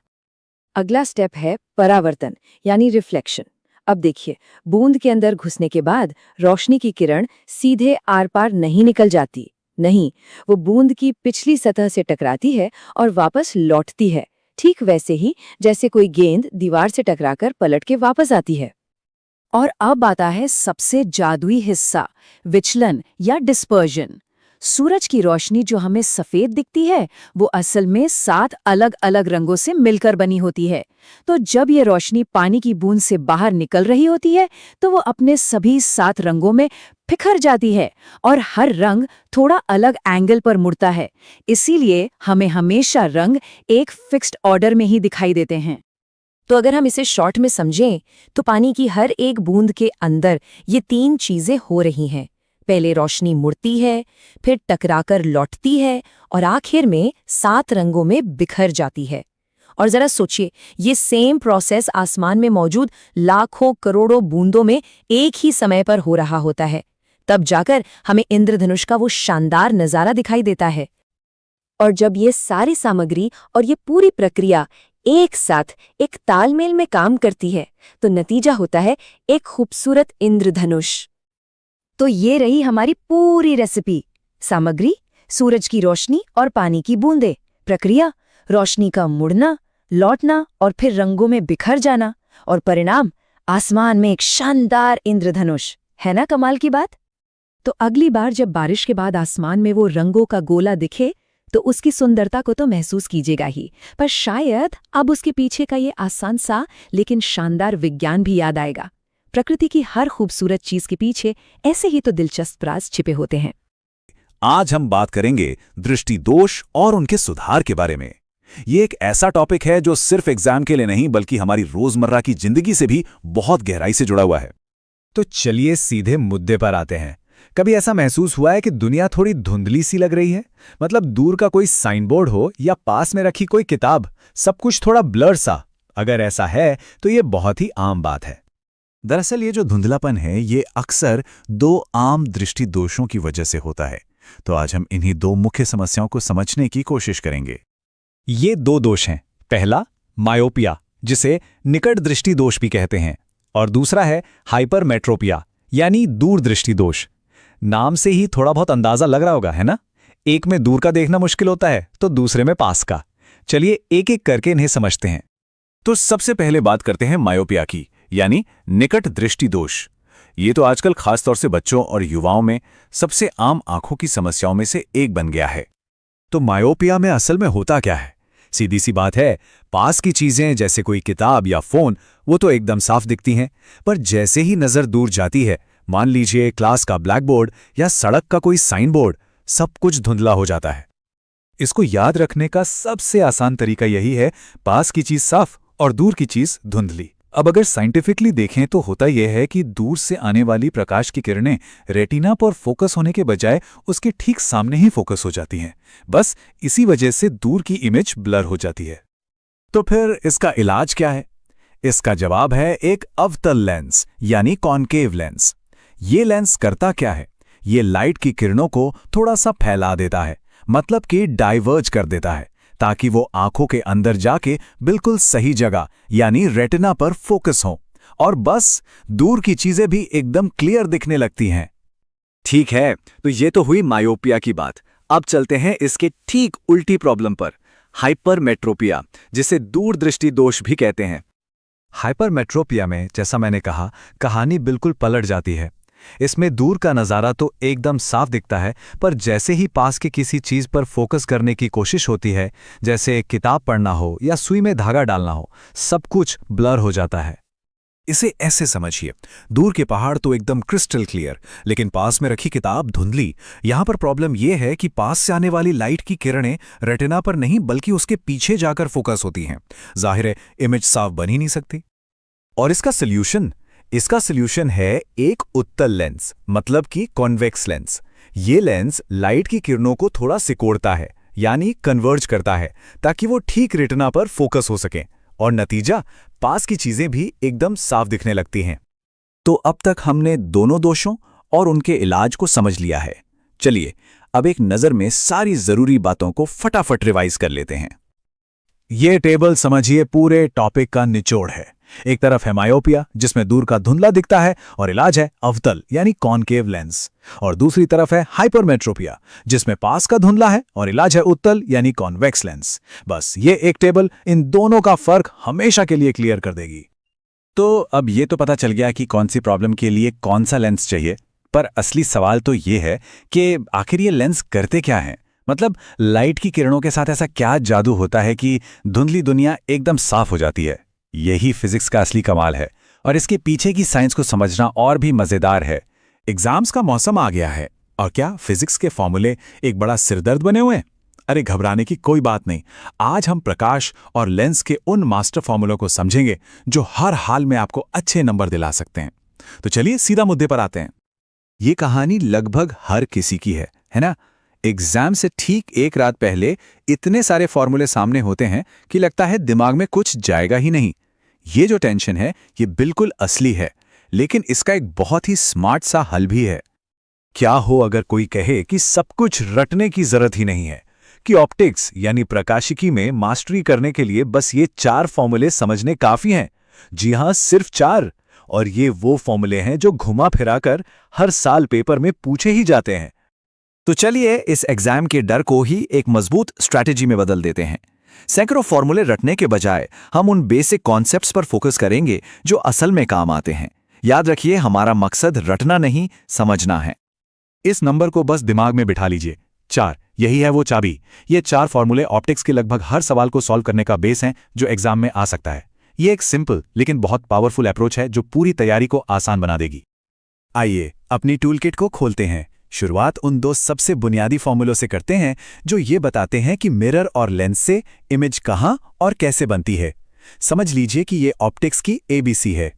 अगला स्टेप है परावर्तन, यानी रिफ्लेक्शन। अब देखिए, बूंद के अंदर घुसने के बाद रोशनी की किरण सीधे आर पार नहीं निकल जाती। नहीं, वो बूंद की पिछली सतह से टकराती है और वापस लौटती है, ठीक वैसे ही जैसे कोई गेंद दीवार से टकराकर पलट के वापस आती है। और अब आता है सबसे जादुई हिस्सा, विचलन या डिस्पर्जन। सूरज की रोशनी जो हमें सफेद दिखती है वो असल में 7 अलग अलग रंगों से मिलकर बनी होती है। तो जब ये रोशनी पानी की बूंद से बाहर निकल रही होती है तो वो अपने सभी 7 रंगों में बिखर जाती है और हर रंग थोड़ा अलग एंगल पर मुड़ता है। इसीलिए हमें हमेशा रंग एक फिक्स्ड ऑर्डर में ही दिखाई देते हैं। तो अगर हम इसे शॉर्ट में समझें तो पानी की हर एक बूंद के अंदर ये 3 चीजें हो रही हैं। पहले रोशनी मुड़ती है, फिर टकराकर लौटती है और आखिर में 7 रंगों में बिखर जाती है। और जरा सोचिए, ये सेम प्रोसेस आसमान में मौजूद लाखों करोड़ों बूंदों में एक ही समय पर हो रहा होता है। तब जाकर हमें इंद्रधनुष का वो शानदार नजारा दिखाई देता है। और जब ये सारी सामग्री और ये पूरी प्रक्रिया एक साथ एक तालमेल में काम करती है तो नतीजा होता है एक खूबसूरत इंद्रधनुष। तो ये रही हमारी पूरी रेसिपी। सामग्री सूरज की रोशनी और पानी की बूंदें, प्रक्रिया रोशनी का मुड़ना, लौटना और फिर रंगों में बिखर जाना, और परिणाम आसमान में एक शानदार इंद्रधनुष। है ना कमाल की बात? तो अगली बार जब बारिश के बाद आसमान में वो रंगों का गोला दिखे तो उसकी सुंदरता को तो महसूस कीजिएगा ही, पर शायद अब उसके पीछे का ये आसान सा लेकिन शानदार विज्ञान भी याद आएगा। प्रकृति की हर खूबसूरत चीज के पीछे ऐसे ही तो दिलचस्प राज छिपे होते हैं। आज हम बात करेंगे दृष्टि दोष और उनके सुधार के बारे में। ये एक ऐसा टॉपिक है जो सिर्फ एग्जाम के लिए नहीं बल्कि हमारी रोजमर्रा की जिंदगी से भी बहुत गहराई से जुड़ा हुआ है। तो चलिए सीधे मुद्दे पर आते हैं। कभी ऐसा महसूस हुआ है कि दुनिया थोड़ी धुंधली सी लग रही है? मतलब दूर का कोई साइन बोर्ड हो या पास में रखी कोई किताब, सब कुछ थोड़ा ब्लर सा। अगर ऐसा है तो ये बहुत ही आम बात है। दरअसल ये जो धुंधलापन है ये अक्सर 2 आम दृष्टि दोषों की वजह से होता है। तो आज हम इन्हीं 2 मुख्य समस्याओं को समझने की कोशिश करेंगे। ये 2 दोष हैं। पहला मायोपिया, जिसे निकट दृष्टि दोष भी कहते हैं, और दूसरा है हाइपरमेट्रोपिया यानी दूर दृष्टि दोष। नाम से ही थोड़ा बहुत अंदाजा लग रहा होगा, है ना? एक में दूर का देखना मुश्किल होता है तो दूसरे में पास का। चलिए एक एक करके इन्हें समझते हैं। तो सबसे पहले बात करते हैं मायोपिया की, यानी निकट दृष्टि दोष। ये तो आजकल खासतौर से बच्चों और युवाओं में सबसे आम आंखों की समस्याओं में से एक बन गया है। तो मायोपिया में असल में होता क्या है? सीधी सी बात है, पास की चीजें जैसे कोई किताब या फोन वो तो एकदम साफ दिखती हैं, पर जैसे ही नजर दूर जाती है, मान लीजिए क्लास का ब्लैक बोर्ड या सड़क का कोई साइन बोर्ड, सब कुछ धुंधला हो जाता है। इसको याद रखने का सबसे आसान तरीका यही है, पास की चीज साफ और दूर की चीज धुंधली। अब अगर साइंटिफिकली देखें तो होता यह है कि दूर से आने वाली प्रकाश की किरणें रेटिना पर फोकस होने के बजाय उसके ठीक सामने ही फोकस हो जाती हैं। बस इसी वजह से दूर की इमेज ब्लर हो जाती है। तो फिर इसका इलाज क्या है? इसका जवाब है एक अवतल लेंस यानी कॉन्केव लेंस। ये लेंस करता क्या है? ये लाइट की किरणों को थोड़ा सा फैला देता है, मतलब कि डाइवर्ज कर देता है, ताकि वो आंखों के अंदर जाके बिल्कुल सही जगह यानी रेटिना पर फोकस हो, और बस दूर की चीजें भी एकदम क्लियर दिखने लगती हैं। ठीक है, तो ये तो हुई मायोपिया की बात। अब चलते हैं इसके ठीक उल्टी प्रॉब्लम पर, हाइपरमेट्रोपिया, जिसे दूरदृष्टि दोष भी कहते हैं। हाइपरमेट्रोपिया में, जैसा मैंने कहा, कहानी बिल्कुल पलट जाती है। इसमें दूर का नज़ारा तो एकदम साफ दिखता है, पर जैसे ही पास के किसी चीज़ पर फोकस करने की कोशिश होती है, जैसे किताब पढ़ना हो या सुई में धागा डालना हो, सब कुछ ब्लर हो जाता है। इसे ऐसे समझिए, दूर के पहाड़ तो एकदम क्रिस्टल क्लियर, लेकिन पास में रखी किताब धुंधली। यहां पर प्रॉब्लम यह है कि पास से आने वाली लाइट की किरणें रेटिना पर नहीं बल्कि उसके पीछे जाकर फोकस होती हैं। जाहिर है इमेज साफ बन ही नहीं सकती। और इसका सल्यूशन है एक उत्तल लेंस, मतलब कि कॉन्वेक्स लेंस। ये लेंस लाइट की किरणों को थोड़ा सिकोड़ता है, यानी कन्वर्ज करता है, ताकि वो ठीक रेटिना पर फोकस हो सके, और नतीजा पास की चीजें भी एकदम साफ दिखने लगती हैं। तो अब तक हमने दोनों दोषों और उनके इलाज को समझ लिया है। चलिए अब एक नज़र में सारी जरूरी बातों को फटाफट रिवाइज कर लेते हैं। ये टेबल समझिए पूरे टॉपिक का निचोड़ है। एक तरफ है मायोपिया, जिसमें दूर का धुंधला दिखता है और इलाज है अवतल यानी कॉन्केव लेंस, और दूसरी तरफ है हाइपरमेट्रोपिया, जिसमें पास का धुंधला है और इलाज है उत्तल यानी कॉन्वेक्स लेंस। बस ये एक टेबल इन दोनों का फर्क हमेशा के लिए क्लियर कर देगी। तो अब ये तो पता चल गया कि कौन सी प्रॉब्लम के लिए कौन सा लेंस चाहिए, पर असली सवाल तो ये है कि आखिर ये लेंस करते क्या हैं? मतलब लाइट की किरणों के साथ ऐसा क्या जादू होता है कि धुंधली दुनिया एकदम साफ हो जाती है? यही फिजिक्स का असली कमाल है और इसके पीछे की साइंस को समझना और भी मजेदार है। एग्जाम्स का मौसम आ गया है और क्या फिजिक्स के फॉर्मूले एक बड़ा सिरदर्द बने हुए हैं? अरे घबराने की कोई बात नहीं। आज हम प्रकाश और लेंस के उन मास्टर फॉर्मूलों को समझेंगे जो हर हाल में आपको अच्छे नंबर दिला सकते हैं। तो चलिए सीधा मुद्दे पर आते हैं। ये कहानी लगभग हर किसी की है ना? एग्जाम से ठीक एक रात पहले इतने सारे फॉर्मूले सामने होते हैं कि लगता है दिमाग में कुछ जाएगा ही नहीं। ये जो टेंशन है ये बिल्कुल असली है, लेकिन इसका एक बहुत ही स्मार्ट सा हल भी है। क्या हो अगर कोई कहे कि सब कुछ रटने की जरूरत ही नहीं है, कि ऑप्टिक्स यानी प्रकाशिकी में मास्टरी करने के लिए बस ये 4 फॉर्मूले समझने काफी हैं। जी हां, सिर्फ 4। और ये वो फॉर्मूले हैं जो घुमा फिराकर हर साल पेपर में पूछे ही जाते हैं। तो चलिए इस एग्जाम के डर को ही एक मजबूत स्ट्रैटेजी में बदल देते हैं। सैकड़ों फॉर्मूले रटने के बजाय हम उन बेसिक कॉन्सेप्ट्स पर फोकस करेंगे जो असल में काम आते हैं। याद रखिए, हमारा मकसद रटना नहीं, समझना है। इस नंबर को बस दिमाग में बिठा लीजिए, 4। यही है वो चाबी। ये 4 फॉर्मूले ऑप्टिक्स के लगभग हर सवाल को सॉल्व करने का बेस हैं जो एग्जाम में आ सकता है। ये एक सिंपल लेकिन बहुत पावरफुल अप्रोच है जो पूरी तैयारी को आसान बना देगी। आइए अपनी टूलकिट को खोलते हैं। शुरुआत उन 2 सबसे बुनियादी फॉर्मूलों से करते हैं जो ये बताते हैं कि मिरर और लेंस से इमेज कहां और कैसे बनती है। समझ लीजिए कि ये ऑप्टिक्स की ABC है।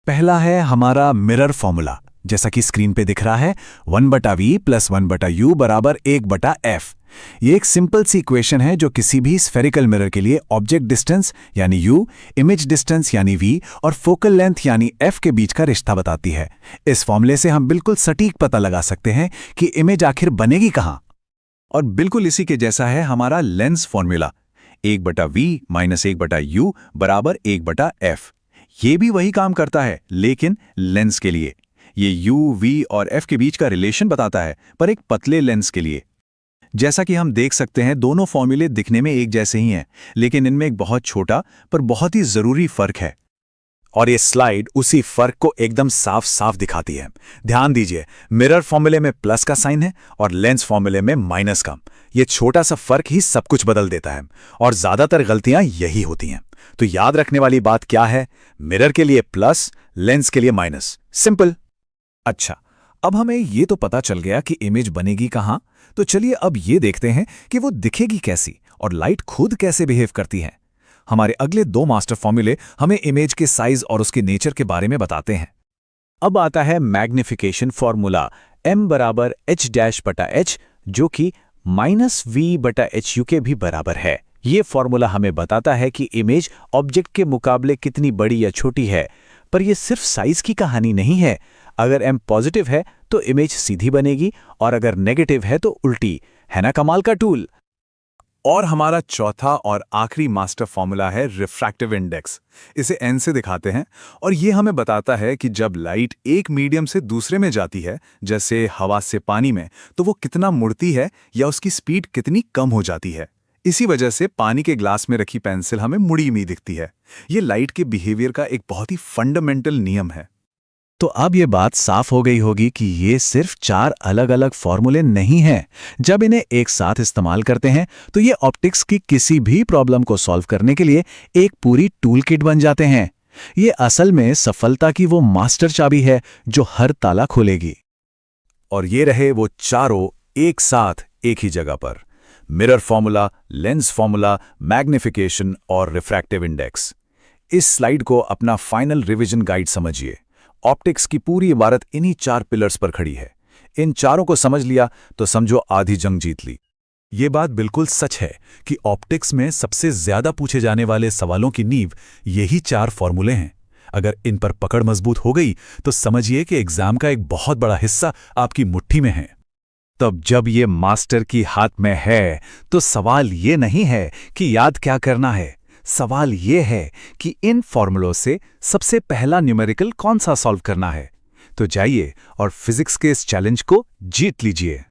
पहला है हमारा मिरर फॉर्मूला, जैसा कि स्क्रीन पे दिख रहा है, 1/v + 1/u = 1/f। ये एक सिंपल सी इक्वेशन है जो किसी भी स्फेरिकल मिरर के लिए ऑब्जेक्ट डिस्टेंस यानी u, इमेज डिस्टेंस यानी v और फोकल लेंथ यानी f के बीच का रिश्ता बताती है। इस फॉर्मूले से हम बिल्कुल सटीक पता लगा सकते हैं कि इमेज आखिर बनेगी कहां। और बिल्कुल इसी के जैसा है हमारा lens formula, 1/v - 1/u = 1/f। ये भी वही काम करता है, लेकिन लेंस के लिए। ये u, v और f के बीच का रिलेशन बताता है, पर एक पतले लेंस के लिए। जैसा कि हम देख सकते हैं, दोनों फॉर्मूले दिखने में एक जैसे ही हैं, लेकिन इनमें एक बहुत छोटा पर बहुत ही जरूरी फर्क है। और ये स्लाइड उसी फर्क को एकदम साफ साफ दिखाती है। ध्यान दीजिए, मिरर फॉर्मूले में प्लस का साइन है और लेंस फॉर्मूले में माइनस का। ये छोटा सा फर्क ही सब कुछ बदल देता है और ज्यादातर गलतियां यही होती हैं। तो याद रखने वाली बात क्या है? मिरर के लिए प्लस, लेंस के लिए माइनस। सिंपल। अच्छा, अब हमें ये तो पता चल गया कि इमेज बनेगी कहां, तो चलिए अब ये देखते हैं कि वो दिखेगी कैसी और लाइट खुद कैसे बिहेव करती है। हमारे अगले 2 मास्टर फॉर्मूले हमें इमेज के साइज और उसके नेचर के बारे में बताते हैं। अब आता है मैग्निफिकेशन फॉर्मूला, m = h-h, जो कि -v/hu के भी बराबर है। ये फॉर्मूला हमें बताता है कि इमेज ऑब्जेक्ट के मुकाबले कितनी बड़ी या छोटी है। पर यह सिर्फ साइज की कहानी नहीं है। अगर m पॉजिटिव है तो इमेज सीधी बनेगी और अगर नेगेटिव है तो उल्टी। है ना कमाल का टूल? और हमारा चौथा और आखिरी मास्टर फॉर्मूला है रिफ्रैक्टिव इंडेक्स। इसे n से दिखाते हैं और ये हमें बताता है कि जब लाइट एक मीडियम से दूसरे में जाती है, जैसे हवा से पानी में, तो वो कितना मुड़ती है या उसकी स्पीड कितनी कम हो जाती है। इसी वजह से पानी के ग्लास में रखी पेंसिल हमें मुड़ी हुई दिखती है। ये लाइट के बिहेवियर का एक बहुत ही फंडामेंटल नियम है। तो अब ये बात साफ हो गई होगी कि ये सिर्फ 4 अलग अलग फॉर्मूले नहीं हैं। जब इन्हें एक साथ इस्तेमाल करते हैं तो ये ऑप्टिक्स की किसी भी प्रॉब्लम को सॉल्व करने के लिए एक पूरी टूल किट बन जाते हैं। ये असल में सफलता की वो मास्टर चाबी है जो हर ताला खोलेगी। और ये रहे वो चारों एक साथ एक ही जगह पर, mirror formula, lens formula, magnification और रिफ्रैक्टिव इंडेक्स। इस स्लाइड को अपना फाइनल रिवीजन गाइड समझिए। ऑप्टिक्स की पूरी इबारत इन्हीं 4 पिलर्स पर खड़ी है। इन चारों को समझ लिया तो समझो आधी जंग जीत ली। ये बात बिल्कुल सच है कि ऑप्टिक्स में सबसे ज्यादा पूछे जाने वाले सवालों की नींव यही 4 फॉर्मूले हैं। अगर इन पर पकड़ मजबूत हो गई तो समझिए कि एग्जाम का एक बहुत बड़ा हिस्सा आपकी मुट्ठी में है। तब जब ये मास्टर की हाथ में है तो सवाल ये नहीं है कि याद क्या करना है, सवाल ये है कि इन फॉर्मूलों से सबसे पहला न्यूमेरिकल कौन सा सॉल्व करना है। तो जाइए और फिजिक्स के इस चैलेंज को जीत लीजिए।